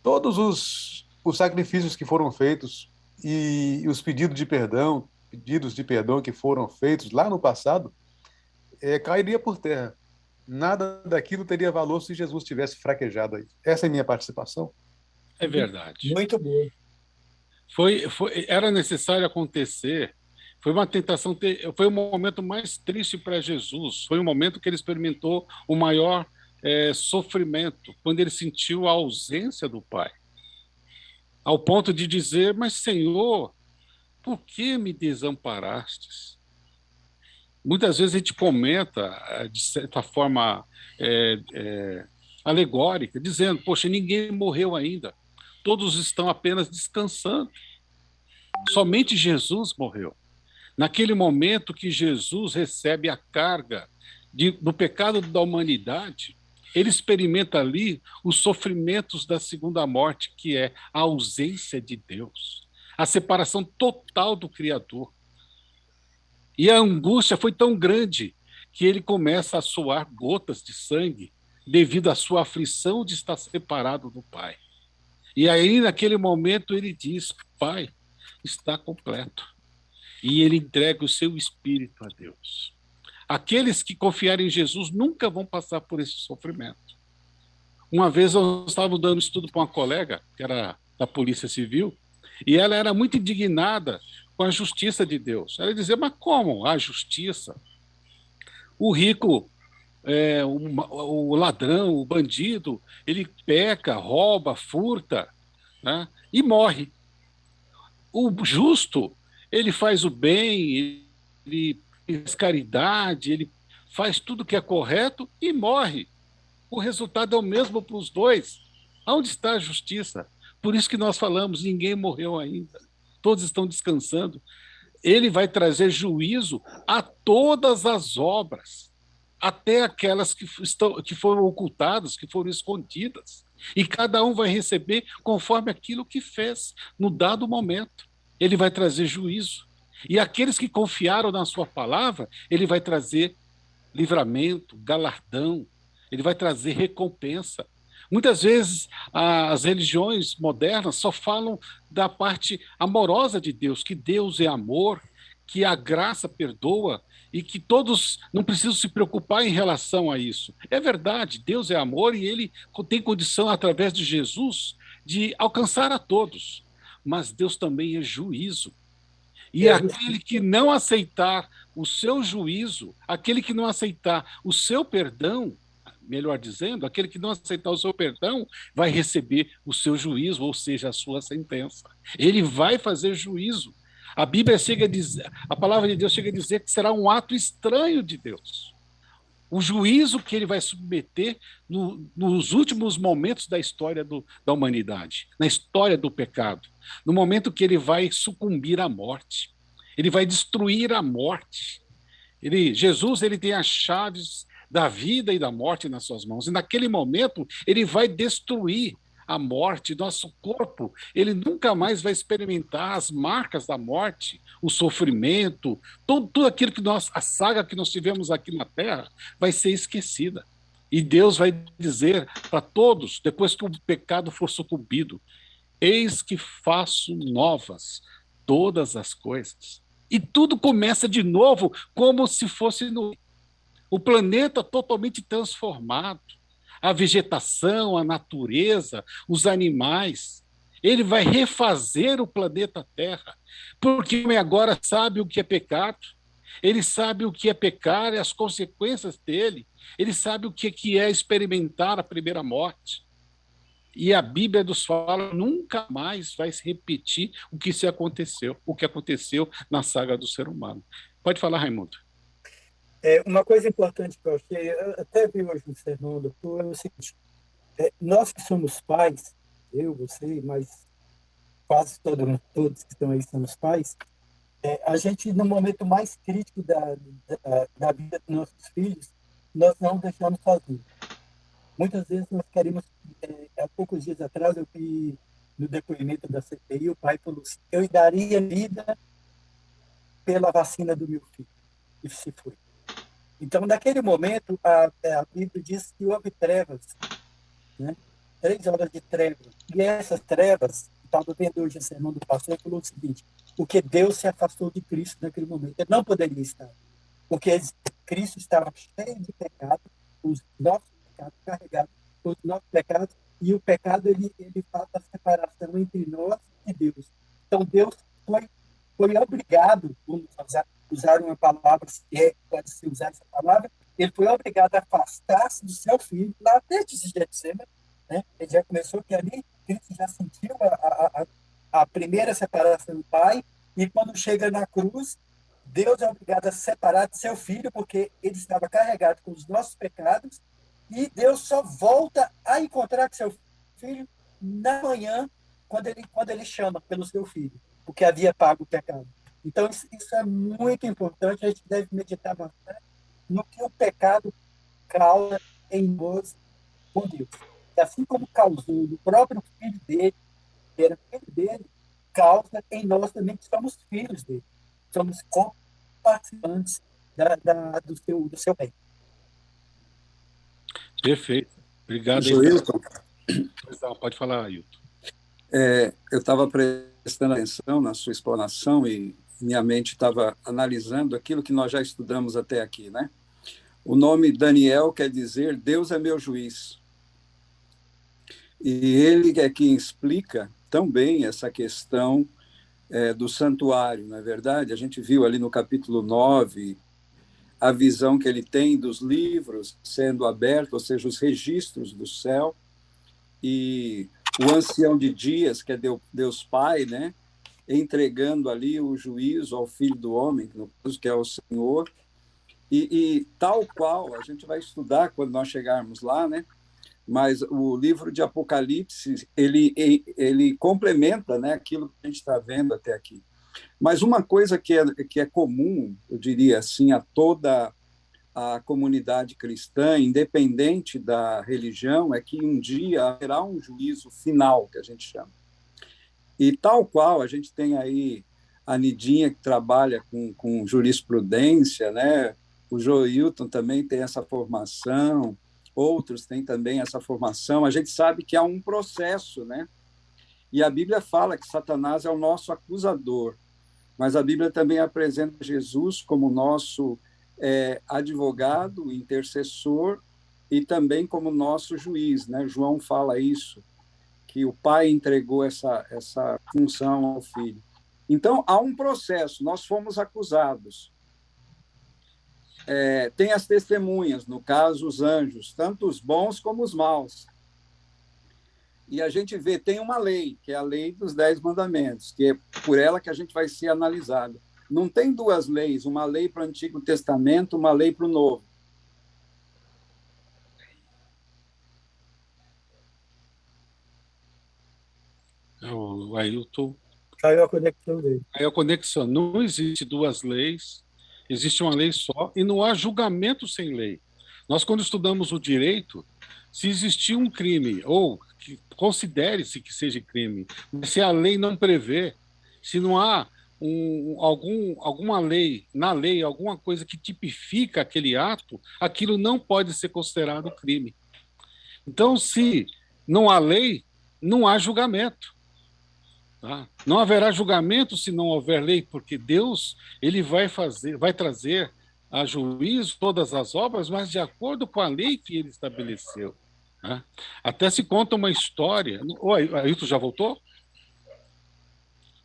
S4: todos os sacrifícios que foram feitos e os pedidos de perdão que foram feitos lá no passado, cairia por terra. Nada daquilo teria valor se Jesus tivesse fraquejado aí. Essa é a minha participação.
S2: É verdade.
S5: Muito bom.
S2: Era necessário acontecer. Foi uma tentação, foi o momento mais triste para Jesus. Foi o momento que ele experimentou o maior sofrimento, quando ele sentiu a ausência do Pai. Ao ponto de dizer, mas Senhor, por que me desamparastes? Muitas vezes a gente comenta, de certa forma alegórica, dizendo, poxa, ninguém morreu ainda. Todos estão apenas descansando. Somente Jesus morreu. Naquele momento que Jesus recebe a carga do pecado da humanidade, ele experimenta ali os sofrimentos da segunda morte, que é a ausência de Deus, a separação total do Criador. E a angústia foi tão grande que ele começa a suar gotas de sangue devido à sua aflição de estar separado do Pai. E aí, naquele momento, ele diz, Pai, está completo. E ele entrega o seu espírito a Deus. Aqueles que confiarem em Jesus nunca vão passar por esse sofrimento. Uma vez eu estava dando estudo para uma colega, que era da Polícia Civil, e ela era muito indignada com a justiça de Deus. Ela dizia, mas como a justiça? O rico, o ladrão, o bandido, ele peca, rouba, furta, né, e morre. O justo, ele faz o bem, ele faz caridade, ele faz tudo que é correto e morre. O resultado é o mesmo para os dois. Onde está a justiça? Por isso que nós falamos, ninguém morreu ainda. Todos estão descansando. Ele vai trazer juízo a todas as obras, até aquelas que foram ocultadas, que foram escondidas. E cada um vai receber conforme aquilo que fez no dado momento. Ele vai trazer juízo. E aqueles que confiaram na sua palavra, ele vai trazer livramento, galardão, ele vai trazer recompensa. Muitas vezes as religiões modernas só falam da parte amorosa de Deus, que Deus é amor, que a graça perdoa e que todos não precisam se preocupar em relação a isso. É verdade, Deus é amor e ele tem condição, através de Jesus, de alcançar a todos. Mas Deus também é juízo. E aquele que não aceitar o seu juízo, aquele que não aceitar o seu perdão, melhor dizendo, aquele que não aceitar o seu perdão, vai receber o seu juízo, ou seja, a sua sentença. Ele vai fazer juízo. A Bíblia chega a dizer, a palavra de Deus chega a dizer que será um ato estranho de Deus. O juízo que ele vai submeter nos últimos momentos da história da humanidade, na história do pecado, no momento que ele vai sucumbir à morte, ele vai destruir a morte. Jesus ele tem as chaves da vida e da morte nas suas mãos, e naquele momento ele vai destruir a morte. Nosso corpo, ele nunca mais vai experimentar as marcas da morte, o sofrimento, tudo aquilo a saga que nós tivemos aqui na Terra vai ser esquecida. E Deus vai dizer para todos, depois que o pecado for sucumbido, eis que faço novas todas as coisas. E tudo começa de novo, como se fosse o planeta totalmente transformado. a vegetação, a natureza, os animais. Ele vai refazer o planeta Terra, porque o homem agora sabe o que é pecado, ele sabe o que é pecar e as consequências dele, ele sabe o que é experimentar a primeira morte. E a Bíblia nos fala nunca mais vai se repetir o que aconteceu na saga do ser humano. Pode falar, Raimundo.
S5: Uma coisa importante que eu achei, eu até vi hoje no sermão do doutor, é o seguinte: nós que somos pais, eu, você, mas quase todos que estão aí somos pais, a gente, no momento mais crítico da vida dos nossos filhos, nós não deixamos sozinhos. Muitas vezes nós queremos, há poucos dias atrás eu vi no depoimento da CPI, o pai falou assim: eu daria vida pela vacina do meu filho. E se foi. Então, naquele momento, a Bíblia diz que houve trevas, né? 3 horas de trevas. E essas trevas, estava vendo hoje a sermão do pastor, falou o seguinte: porque Deus se afastou de Cristo naquele momento. Ele não poderia estar. Porque Cristo estava cheio de pecado, os nossos pecados carregados, os nossos pecados, e o pecado ele faz a separação entre nós e Deus. Então, Deus foi obrigado, vamos usar uma palavra, se pode se usar essa palavra, ele foi obrigado a afastar-se do seu filho, lá desde Getsemane, né? Ele já começou que ali, Cristo já sentiu a primeira separação do Pai, e quando chega na cruz, Deus é obrigado a separar de seu filho, porque ele estava carregado com os nossos pecados, e Deus só volta a encontrar com seu filho na manhã, quando ele chama pelo seu filho, porque havia pago o pecado. Então, isso é muito importante, a gente deve meditar bastante no que o pecado causa em nós com Deus. E assim como causou no próprio filho dele, era filho dele, causa em nós também, que somos filhos dele. Somos participantes do seu bem.
S2: Perfeito. Obrigado.
S10: Joilton.
S2: Pode falar, Ailton.
S10: Eu estava prestando atenção na sua explanação e minha mente estava analisando aquilo que nós já estudamos até aqui, né? O nome Daniel quer dizer Deus é meu juiz. E ele é quem explica tão bem essa questão do santuário, não é verdade? A gente viu ali no capítulo 9 a visão que ele tem dos livros sendo abertos, ou seja, os registros do céu, e o ancião de dias, que é Deus Pai, né? Entregando ali o juízo ao Filho do Homem, que é o Senhor, e tal qual, a gente vai estudar quando nós chegarmos lá, né? Mas o livro de Apocalipse, ele complementa, né, aquilo que a gente está vendo até aqui. Mas uma coisa que é comum, eu diria assim, a toda a comunidade cristã, independente da religião, é que um dia haverá um juízo final, que a gente chama. E tal qual, a gente tem aí a Nidinha, que trabalha com jurisprudência, né? O Joilton também tem essa formação, outros têm também essa formação. A gente sabe que há um processo, né? E a Bíblia fala que Satanás é o nosso acusador, mas a Bíblia também apresenta Jesus como nosso advogado, intercessor e também como nosso juiz, né? João fala isso, que o pai entregou essa função ao filho. Então, há um processo, nós fomos acusados. Tem as testemunhas, no caso, os anjos, tanto os bons como os maus. E a gente vê, tem uma lei, que é a lei dos 10 mandamentos, que é por ela que a gente vai ser analisado. Não tem 2 leis, uma lei para o Antigo Testamento, uma lei para o Novo.
S2: O Ailton.
S5: Caiu a conexão dele.
S2: Caiu a conexão. Não existe 2 leis, existe uma lei só, e não há julgamento sem lei. Nós, quando estudamos o direito, se existir um crime, ou que considere-se que seja crime, mas se a lei não prevê, se não há alguma lei, na lei, alguma coisa que tipifica aquele ato, aquilo não pode ser considerado crime. Então, se não há lei, não há julgamento. Tá? Não haverá julgamento se não houver lei, porque Deus ele vai trazer a juízo todas as obras, mas de acordo com a lei que ele estabeleceu. Né? Até se conta uma história. Oi, Ailton já voltou?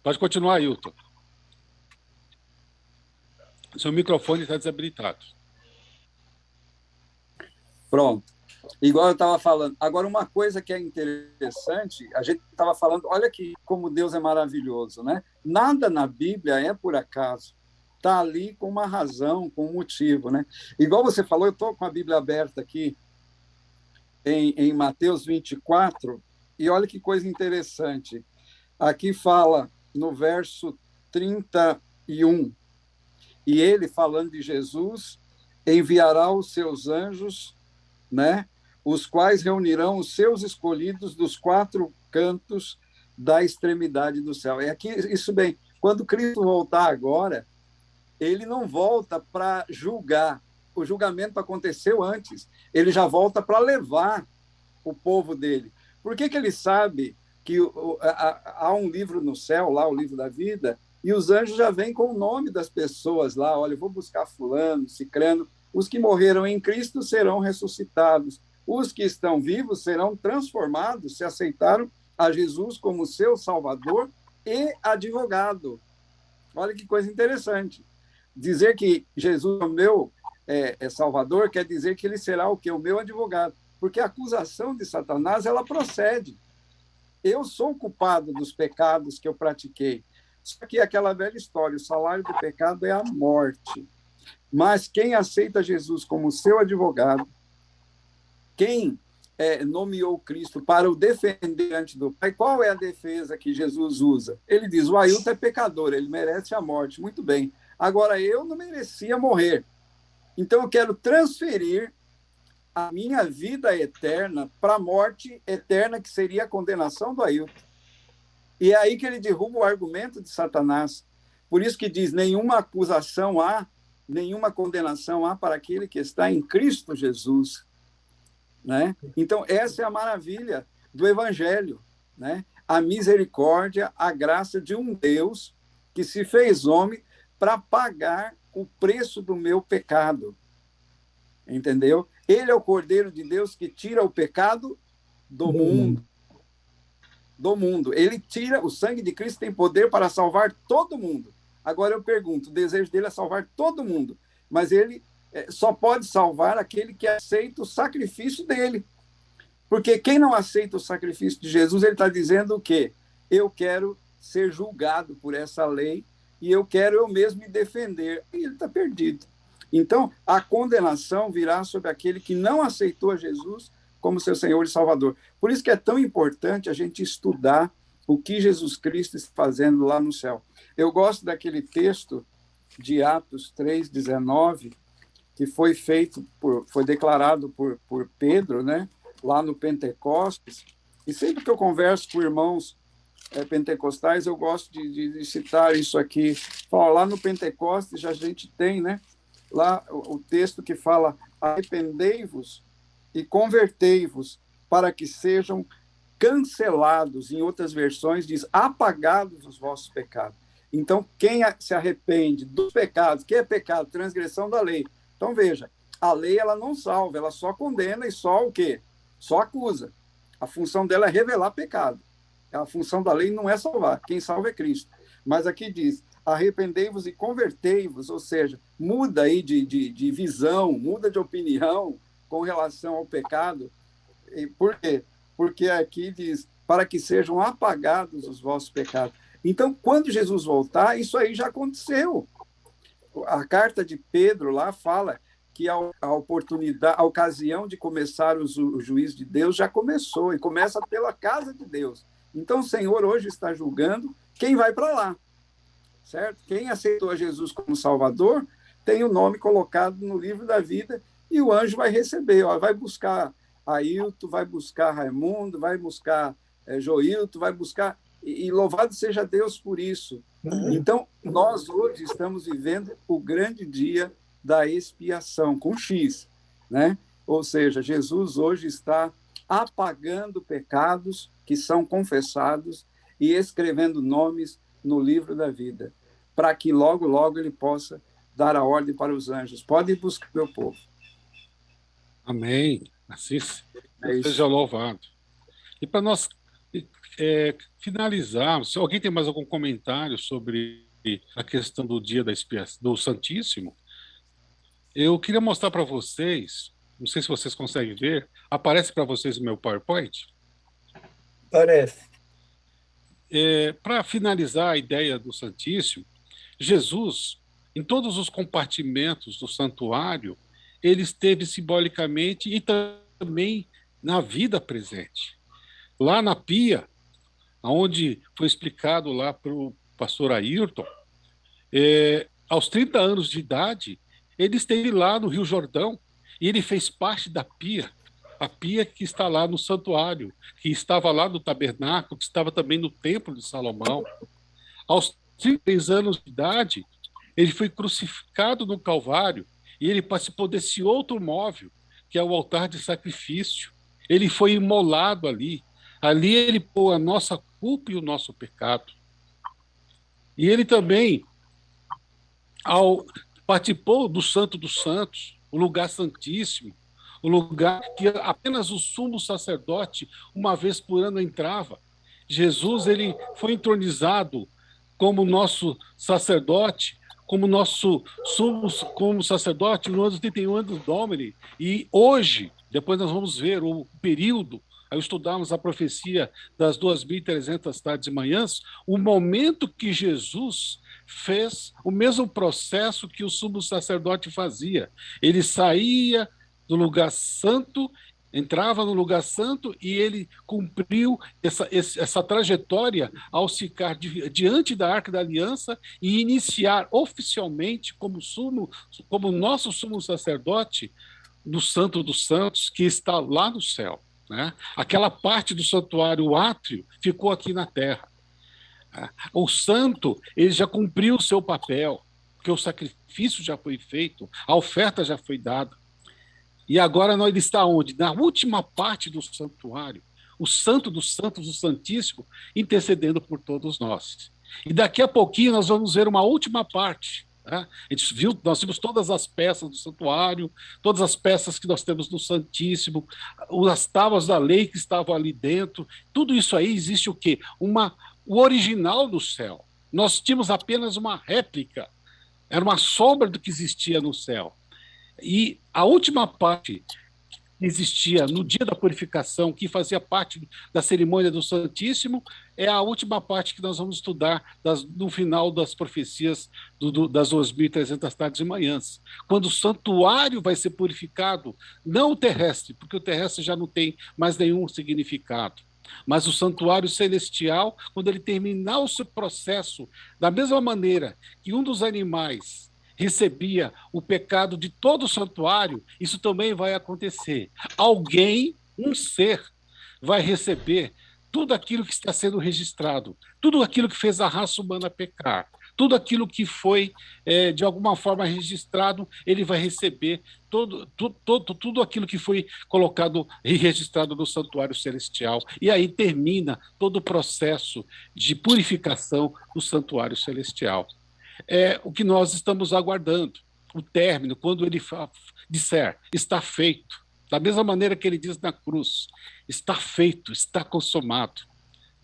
S2: Pode continuar, Ailton. Seu microfone está desabilitado.
S10: Pronto. Igual eu estava falando. Agora, uma coisa que é interessante, a gente estava falando, olha aqui como Deus é maravilhoso, né? Nada na Bíblia é por acaso. Está ali com uma razão, com um motivo, né? Igual você falou, eu estou com a Bíblia aberta aqui em Mateus 24, e olha que coisa interessante. Aqui fala no verso 31, e ele, falando de Jesus, enviará os seus anjos, né, os quais reunirão os seus escolhidos dos 4 cantos da extremidade do céu. É aqui, isso bem, quando Cristo voltar agora, ele não volta para julgar. O julgamento aconteceu antes. Ele já volta para levar o povo dele. Por que ele sabe que há um livro no céu, lá, o livro da vida, e os anjos já vêm com o nome das pessoas lá? Olha, eu vou buscar fulano, cicrano. Os que morreram em Cristo serão ressuscitados. Os que estão vivos serão transformados, se aceitaram a Jesus como seu Salvador e advogado. Olha que coisa interessante. Dizer que Jesus é o meu Salvador quer dizer que ele será o quê? O meu advogado. Porque a acusação de Satanás, ela procede. Eu sou culpado dos pecados que eu pratiquei. Só que aquela velha história, o salário do pecado é a morte. Mas quem aceita Jesus como seu advogado, quem nomeou Cristo para o defender diante do Pai, qual é a defesa que Jesus usa? Ele diz, o Ailton é pecador, ele merece a morte. Muito bem. Agora, eu não merecia morrer. Então, eu quero transferir a minha vida eterna para a morte eterna, que seria a condenação do Ailton. E é aí que ele derruba o argumento de Satanás. Por isso que diz, nenhuma acusação há, nenhuma condenação há para aquele que está em Cristo Jesus. Né? Então, essa é a maravilha do Evangelho. Né? A misericórdia, a graça de um Deus que se fez homem para pagar o preço do meu pecado. Entendeu? Ele é o Cordeiro de Deus que tira o pecado do mundo. Do mundo. Ele tira, o sangue de Cristo tem poder para salvar todo mundo. Agora eu pergunto, o desejo dele é salvar todo mundo, mas ele só pode salvar aquele que aceita o sacrifício dele. Porque quem não aceita o sacrifício de Jesus, ele está dizendo o quê? Eu quero ser julgado por essa lei e eu quero eu mesmo me defender. E ele está perdido. Então, a condenação virá sobre aquele que não aceitou a Jesus como seu Senhor e Salvador. Por isso que é tão importante a gente estudar o que Jesus Cristo está fazendo lá no céu. Eu gosto daquele texto de Atos 3:19, que foi declarado por Pedro, né, lá no Pentecostes. E sempre que eu converso com irmãos pentecostais, eu gosto de citar isso aqui. Fala, lá no Pentecostes a gente tem, né, lá o texto que fala: arrependei-vos e convertei-vos para que sejam cancelados. Em outras versões diz apagados os vossos pecados. Então, quem se arrepende dos pecados, que é pecado? Transgressão da lei. Então, veja, a lei ela não salva, ela só condena e só o quê? Só acusa. A função dela é revelar pecado. A função da lei não é salvar, quem salva é Cristo. Mas aqui diz, arrependei-vos e convertei-vos, ou seja, muda aí de visão, muda de opinião com relação ao pecado. E por quê? Porque aqui diz, para que sejam apagados os vossos pecados. Então, quando Jesus voltar, isso aí já aconteceu. A carta de Pedro lá fala que a ocasião de começar o juízo de Deus já começou, e começa pela casa de Deus. Então, o Senhor hoje está julgando quem vai para lá, certo? Quem aceitou a Jesus como Salvador tem o nome colocado no livro da vida e o anjo vai receber, ó, vai buscar Ailton, vai buscar Raimundo, vai buscar Joilton, vai buscar... E louvado seja Deus por isso. Então, nós hoje estamos vivendo o grande dia da expiação, com X, né? Ou seja, Jesus hoje está apagando pecados que são confessados e escrevendo nomes no livro da vida, para que logo, logo ele possa dar a ordem para os anjos. Pode buscar meu povo.
S2: Amém. Assim, Seja louvado. E para nós finalizar, se alguém tem mais algum comentário sobre a questão do dia da expiação, do Santíssimo, eu queria mostrar para vocês, não sei se vocês conseguem ver, aparece para vocês o meu PowerPoint?
S5: Parece.
S2: Para finalizar a ideia do Santíssimo, Jesus, em todos os compartimentos do santuário, ele esteve simbolicamente e também na vida presente. Lá na pia, onde foi explicado lá para o pastor Ayrton, aos 30 anos de idade, ele esteve lá no Rio Jordão e ele fez parte da pia, a pia que está lá no santuário, que estava lá no tabernáculo, que estava também no templo de Salomão. Aos 33 anos de idade, ele foi crucificado no Calvário e ele participou desse outro móvel, que é o altar de sacrifício. Ele foi imolado ali. Ali ele pôs a nossa culpa e o nosso pecado. E ele também participou do Santo dos Santos, o lugar santíssimo, o lugar que apenas o sumo sacerdote, uma vez por ano, entrava. Jesus, ele foi entronizado como nosso sacerdote, como nosso como sacerdote no ano 31 anos Domini. E hoje, depois nós vamos ver o período, ao estudarmos a profecia das 2.300 tardes e manhãs, o momento que Jesus fez o mesmo processo que o sumo sacerdote fazia. Ele saía do lugar santo, entrava no lugar santo e ele cumpriu essa trajetória ao ficar diante da Arca da Aliança e iniciar oficialmente como nosso sumo sacerdote no Santo dos Santos, que está lá no céu. Né? Aquela parte do santuário, o átrio, ficou aqui na terra. O santo, ele já cumpriu o seu papel, porque o sacrifício já foi feito, a oferta já foi dada. E agora ele está onde? Na última parte do santuário, o Santo dos Santos, o Santíssimo, intercedendo por todos nós. E daqui a pouquinho nós vamos ver uma última parte. Né? Nós vimos todas as peças do santuário, todas as peças que nós temos no Santíssimo, as tábuas da lei que estavam ali dentro. Tudo isso aí existe o quê? O original do céu. Nós tínhamos apenas uma réplica, era uma sombra do que existia no céu. E a última parte que existia no dia da purificação, que fazia parte da cerimônia do Santíssimo, é a última parte que nós vamos estudar no final das profecias das 2.300 tardes e manhãs, quando o santuário vai ser purificado, não o terrestre, porque o terrestre já não tem mais nenhum significado, mas o santuário celestial, quando ele terminar o seu processo, da mesma maneira que um dos animais recebia o pecado de todo o santuário, isso também vai acontecer. Alguém, um ser, vai receber tudo aquilo que está sendo registrado, tudo aquilo que fez a raça humana pecar, tudo aquilo que foi, de alguma forma, registrado, ele vai receber tudo aquilo que foi colocado e registrado no santuário celestial. E aí termina todo o processo de purificação do santuário celestial. É o que nós estamos aguardando, o término, quando ele disser, está feito, da mesma maneira que ele diz na cruz, está feito, está consumado.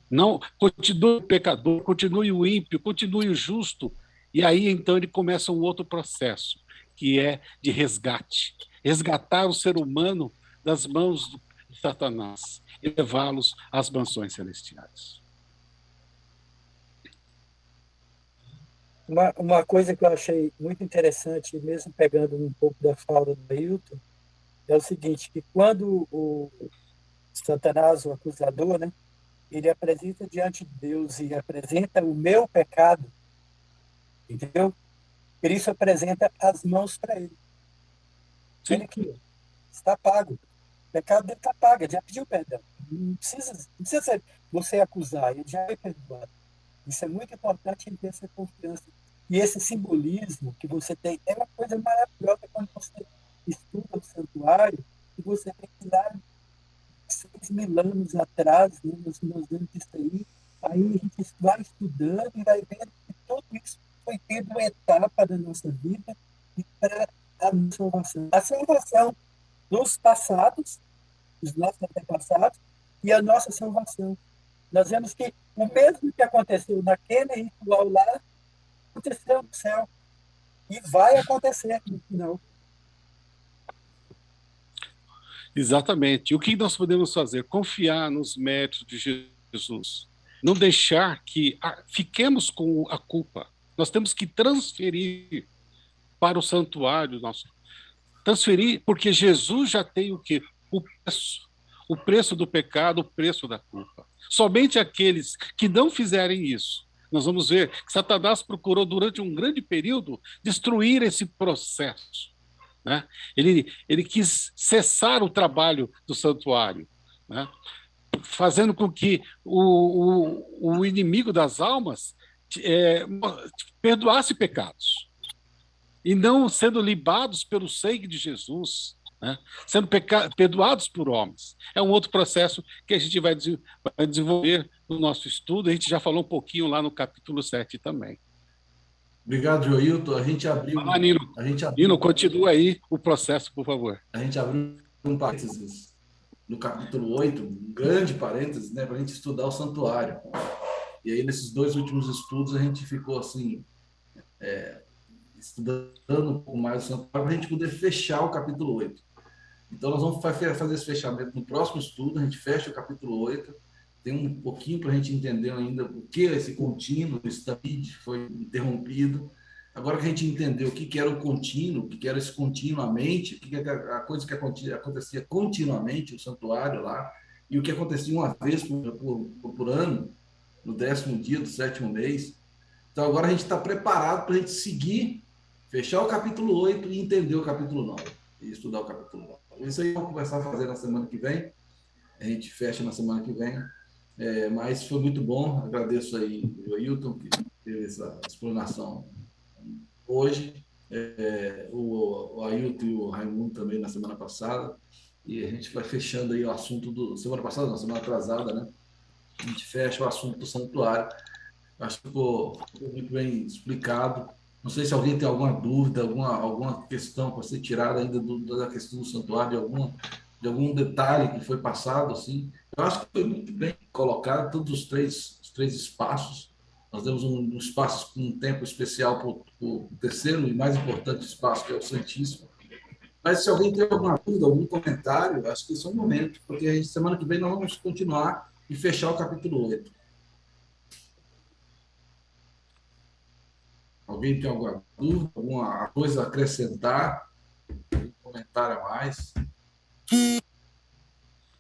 S2: Não, continue o pecador, continue o ímpio, continue o justo, e aí então ele começa um outro processo, que é de resgate, resgatar o ser humano das mãos de Satanás e levá-los às mansões celestiais.
S5: Uma coisa que eu achei muito interessante, mesmo pegando um pouco da fala do Ailton, é o seguinte, que quando o Satanás, o acusador, né, ele apresenta diante de Deus e apresenta o meu pecado, entendeu? Cristo apresenta as mãos para ele.
S2: Sim.
S5: Olha aqui, está pago. O pecado dele está pago, ele já pediu perdão. Não precisa você acusar, ele já foi perdoado. Isso é muito importante em ter essa confiança. E esse simbolismo que você tem é uma coisa maravilhosa quando você estuda o santuário e você tem que dar 6.000 anos atrás, né, nós vemos isso aí a gente vai estudando e vai vendo que tudo isso foi tendo uma etapa da nossa vida e para a salvação. A salvação dos passados dos nossos antepassados e a nossa salvação. Nós vemos que o mesmo que aconteceu naquele ritual lá, aconteceu no céu. E vai acontecer no final.
S2: Exatamente. E o que nós podemos fazer? Confiar nos méritos de Jesus. Não deixar que fiquemos com a culpa. Nós temos que transferir para o santuário nosso. Transferir, porque Jesus já tem o quê? O preço do pecado, o preço da culpa. Somente aqueles que não fizerem isso. Nós vamos ver que Satanás procurou, durante um grande período, destruir esse processo. Né? Ele quis cessar o trabalho do santuário, né? Fazendo com que o inimigo das almas perdoasse pecados. E não sendo libados pelo sangue de Jesus, né? Sendo perdoados por homens. É um outro processo que a gente vai desenvolver no nosso estudo. A gente já falou um pouquinho lá no capítulo 7 também.
S6: Obrigado, Joilton. A gente abriu...
S2: Nino, continua aí o processo, por favor.
S6: A gente abriu um parênteses no capítulo 8, um grande parênteses, né, para a gente estudar o santuário. E aí, nesses 2 últimos estudos, a gente ficou assim... estudando um pouco mais o santuário para a gente poder fechar o capítulo 8. Então, nós vamos fazer esse fechamento no próximo estudo, a gente fecha o capítulo 8, tem um pouquinho para a gente entender ainda o que esse contínuo, esse David foi interrompido. Agora que a gente entendeu o que era o contínuo, o que era esse continuamente, o que era a coisa que acontecia continuamente, o santuário lá, e o que acontecia uma vez por ano, no 10º dia do 7º mês. Então, agora a gente está preparado para a gente seguir, fechar o capítulo 8 e entender o capítulo 9, e estudar o capítulo 9. Isso aí vamos começar a fazer na semana que vem, a gente fecha na semana que vem, mas foi muito bom, agradeço aí o Ailton, que teve essa explanação hoje, o Ailton e o Raimundo também na semana passada, e a gente vai fechando aí o assunto semana passada, não, semana atrasada, né? A gente fecha o assunto do santuário. Acho que ficou muito bem explicado. Não sei se alguém tem alguma dúvida, alguma questão para ser tirada ainda da questão do santuário, de algum detalhe que foi passado, assim. Eu acho que foi muito bem colocado, todos os três espaços. Nós demos um espaço, um tempo especial para o terceiro e mais importante espaço, que é o Santíssimo. Mas se alguém tem alguma dúvida, algum comentário, acho que esse é o momento, porque semana que vem nós vamos continuar e fechar o capítulo 8. Alguém tem alguma dúvida, alguma coisa a acrescentar? Um comentário a mais?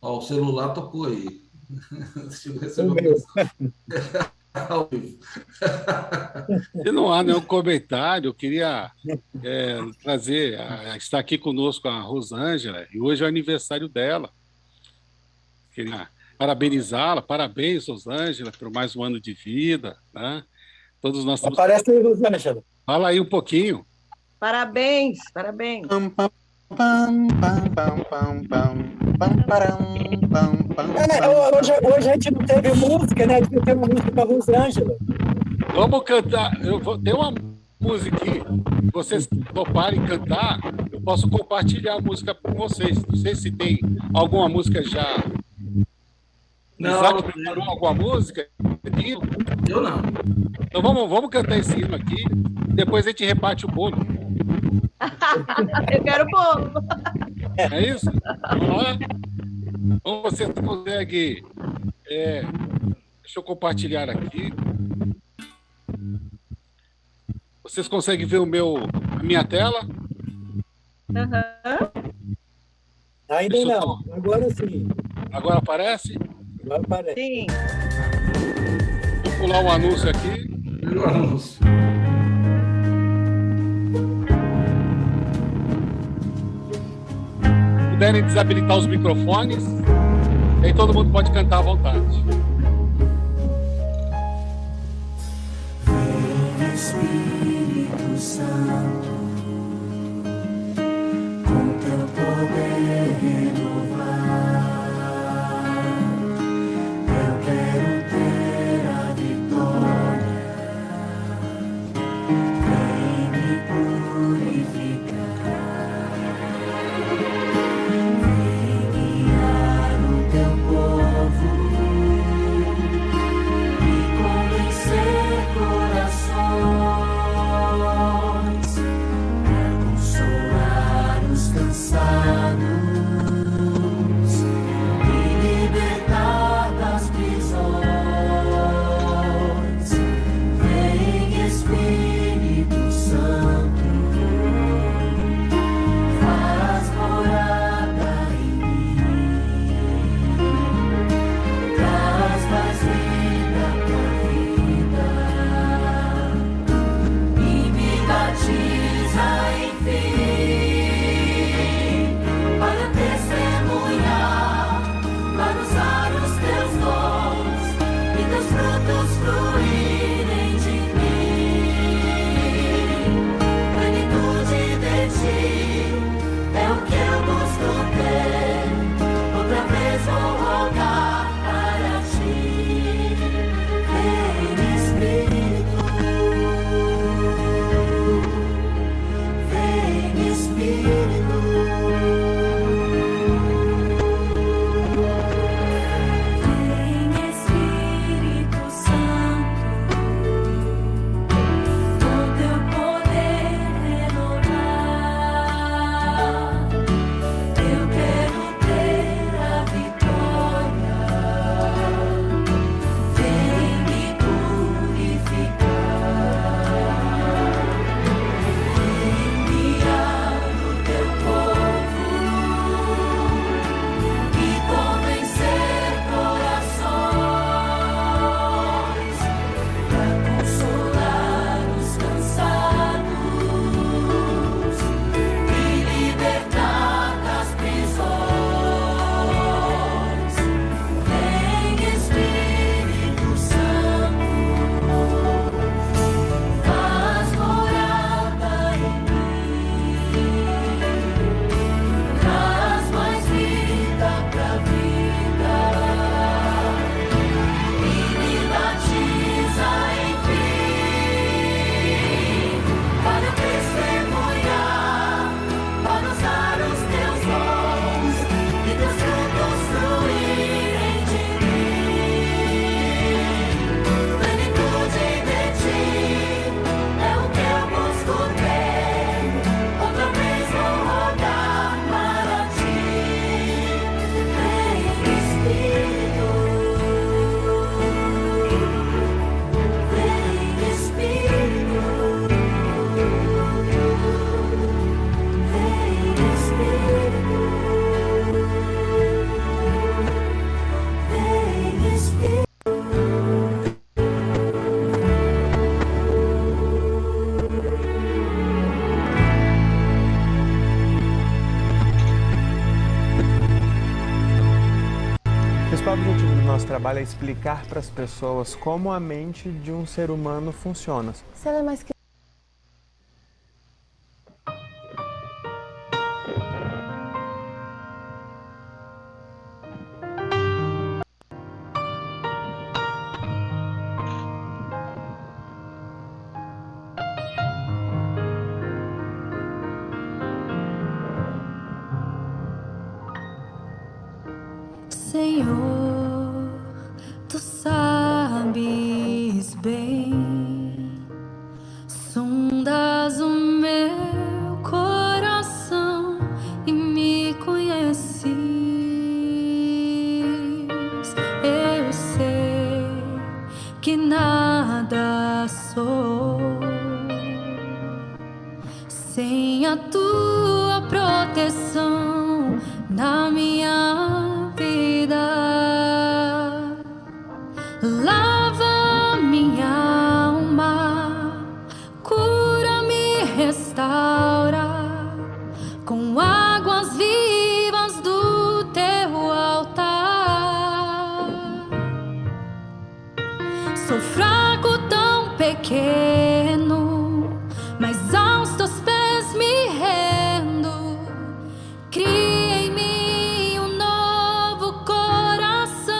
S6: Ó, o celular tocou aí. Deixa eu receber ao vivo.
S2: Se não há nenhum comentário, eu queria trazer... Está aqui conosco a Rosângela, e hoje é o aniversário dela. Queria parabenizá-la. Parabéns, Rosângela, por mais um ano de vida, né? Todos nós estamos...
S5: Aparece aí, Rosângela.
S2: Fala aí um pouquinho.
S11: Parabéns, parabéns.
S5: Hoje a gente não teve música, né? Devia ter uma música para Rosângela.
S2: Vamos cantar. Eu vou ter uma música aqui. Se vocês toparem cantar, eu posso compartilhar a música com vocês. Não sei se tem alguma música já.
S6: Não,
S2: Isaac preparou alguma música?
S6: Eu não.
S2: Então vamos cantar esse hino aqui. Depois a gente reparte o bolo.
S11: Eu quero bolo.
S2: É isso? Vamos lá? Então você consegue... deixa eu compartilhar aqui. Vocês conseguem ver a minha tela?
S11: Uhum.
S5: Ainda não. Agora sim.
S2: Agora aparece?
S5: Agora aparece.
S11: Sim.
S2: Vou pular um anúncio aqui.
S6: O anúncio.
S2: Puderem desabilitar os microfones, aí todo mundo pode cantar à vontade.
S12: Espírito Santo, com teu poder renovar, eu quero ter a vitória, vem me purificar, vem guiar.
S13: O objetivo do nosso trabalho é explicar para as pessoas como a mente de um ser humano funciona.
S14: Se ela é mais que
S12: Senhor, tu sabes bem, sondas o meu coração e me conheces. Eu sei que nada sou sem a tua proteção na minha vida. Lava minha alma, cura-me, restaura com águas vivas do teu altar. Sou fraco, tão pequeno, mas aos teus pés me rendo. Cria em mim um novo coração,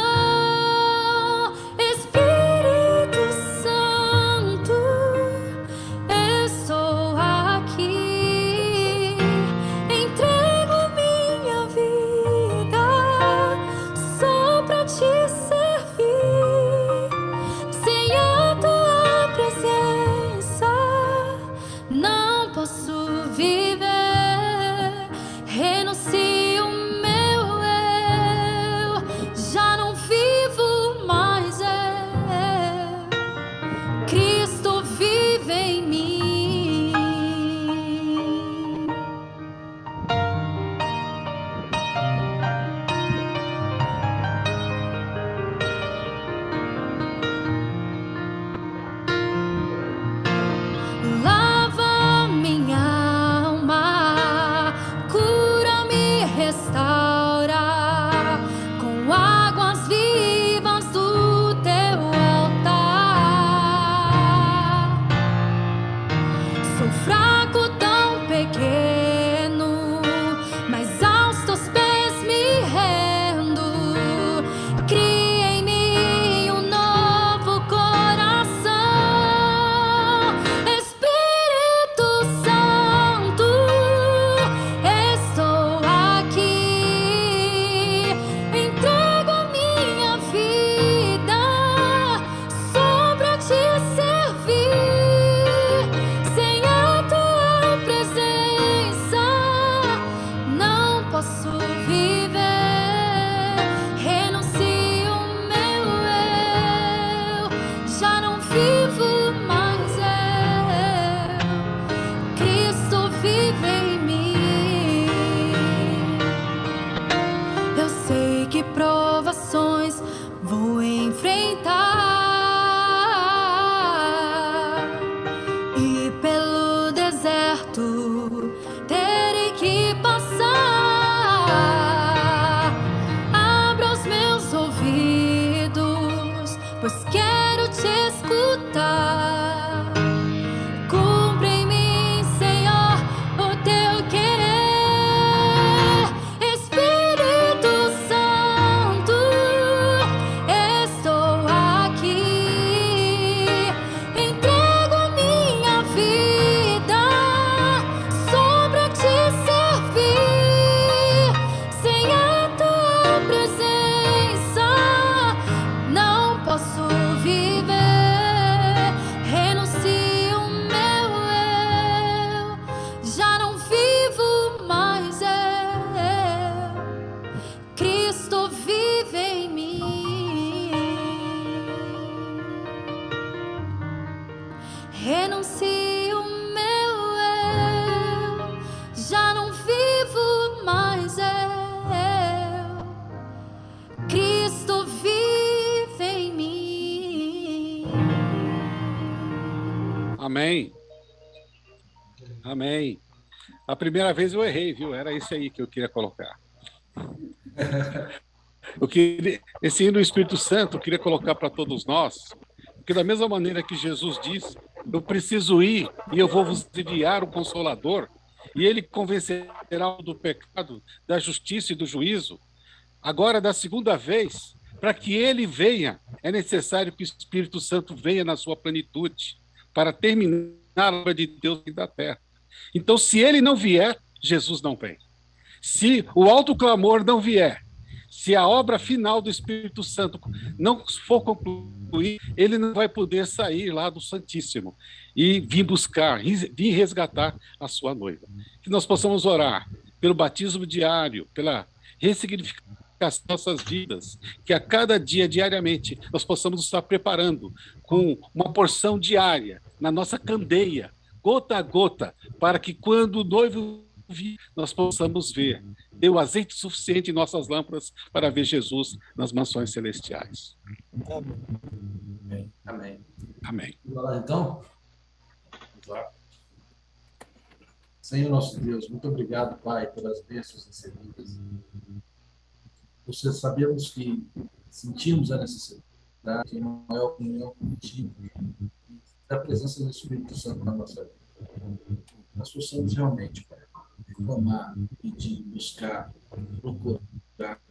S12: Espírito Santo, estou aqui, entrego minha vida só pra te servir. Sem a tua presença não posso viver. Renuncio meu eu, já não vivo mais eu. Cristo vive em mim. Lava minha alma, cura-me, restaura com águas vivas do teu altar. Sou fraco, tão pequeno, mas aos teus pés me rendo. Cria em mim um novo coração, Espírito Santo, estou aqui, entrego a minha vida só pra te servir. Sem a tua presença não posso viver. Renuncio meu eu, já não vivo mais eu. Cristo vive em mim. Eu sei que provações vou enfrentar e pelo deserto terei que passar. Abra os meus ouvidos, pois quero te escutar. Cumpre em mim, Senhor, o teu querer. Espírito Santo, estou aqui, entrego a minha vida só pra te servir. Sem a tua presença não posso viver. se o meu eu já não vivo mais eu. Cristo vive em mim.
S2: Amém. Amém. A primeira vez eu errei, viu? Era isso aí que eu queria colocar. Esse hino do Espírito Santo eu queria colocar para todos nós, porque da mesma maneira que Jesus diz, eu preciso ir e eu vou vos enviar o Consolador, e ele convencerá do pecado, da justiça e do juízo. Agora, da segunda vez, para que ele venha, é necessário que o Espírito Santo venha na sua plenitude, para terminar a obra de Deus da terra. Então, se ele não vier, Jesus não vem. Se o alto clamor não vier, se a obra final do Espírito Santo não for concluída, ele não vai poder sair lá do Santíssimo e vir buscar, vir resgatar a sua noiva. Que nós possamos orar pelo batismo diário, pela ressignificação das nossas vidas, que a cada dia, diariamente, nós possamos estar preparando com uma porção diária na nossa candeia, gota a gota, para que quando o noivo vir, nós possamos ver. Dê o azeite suficiente em nossas lâmpadas para ver Jesus nas mansões celestiais.
S6: Amém. Amém.
S2: Amém.
S6: Vamos lá, então? Vamos lá. Senhor nosso Deus, muito obrigado, Pai, pelas bênçãos recebidas. Você sabemos que sentimos a necessidade de uma maior comunhão contigo, da presença do Espírito Santo na nossa vida. Nós possamos realmente, Pai, reclamar, pedir, buscar, procurar,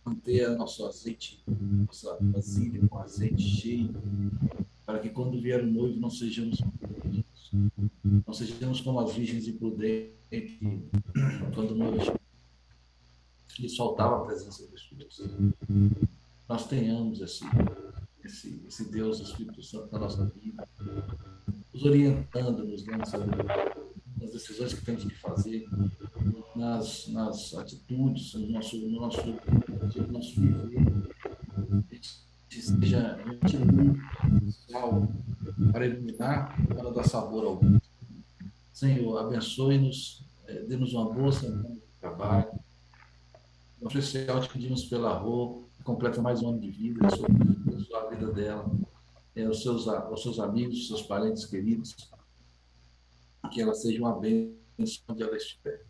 S6: manter nosso azeite, nossa vasilha com azeite cheio, para que quando vier o noivo não sejamos imprudentes, não sejamos como as virgens imprudentes, quando o noivo lhes faltava a presença do Espírito Santo. Nós tenhamos esse Deus, o Espírito Santo na nossa vida, nos orientando, nos dando sabedoria nas decisões que temos que fazer, nas atitudes, no nosso viver, que seja sal para iluminar, para dar sabor ao mundo. Senhor, abençoe-nos, dê-nos uma boa semana de trabalho. No especial, te pedimos pela Rô, que completa mais um ano de vida, abençoe a vida dela, aos seus amigos, aos seus parentes queridos, que ela seja uma bênção onde ela estiver.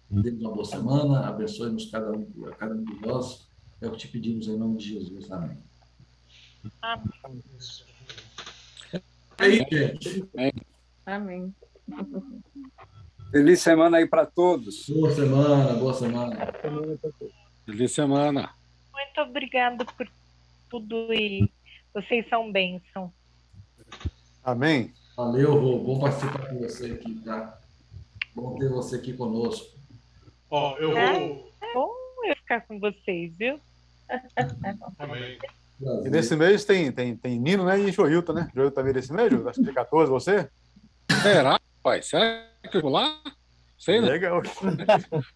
S6: Dê-nos uma boa semana, abençoe-nos cada um de nós, é o que te pedimos em nome de Jesus. Amém.
S11: Amém.
S6: Aí, gente.
S11: Amém.
S10: Feliz semana aí para todos.
S6: Boa semana, boa semana.
S2: Feliz semana.
S14: Muito obrigada por tudo e vocês são bênção.
S4: Amém.
S6: Valeu, Rô. Bom participar com você aqui, tá? Bom ter você aqui conosco.
S1: Ó, eu vou.
S14: É bom eu ficar com vocês, viu?
S1: Amém.
S4: E nesse mês tem Nino, né? E Joilton, né? Joilton também desse mês, acho que de 14, você?
S2: Será, pai? Será que eu vou lá? Sei, né?
S4: Legal.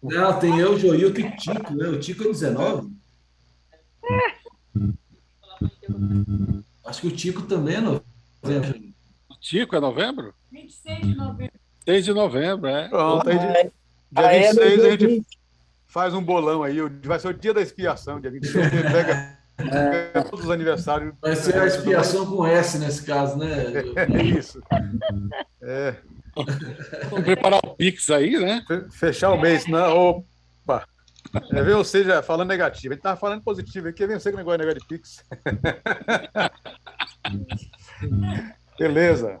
S6: Não, tem eu, Joilton e Tico, né? O Tico é 19. Acho que o Tico também é novembro.
S2: O Tico é novembro?
S11: 26 de novembro.
S2: 6 de novembro, é.
S4: Pronto, aí dia 26 a gente faz um bolão aí. Vai ser o dia da expiação, dia 26 a gente pega todos os aniversários.
S6: Vai ser a expiação com S nesse caso, né?
S4: É isso. É.
S2: Vamos preparar o Pix aí, né?
S4: Fechar o mês, não. Opa! Vem você já falando negativo. A gente estava falando positivo aqui, vem você com o negócio de Pix. Beleza.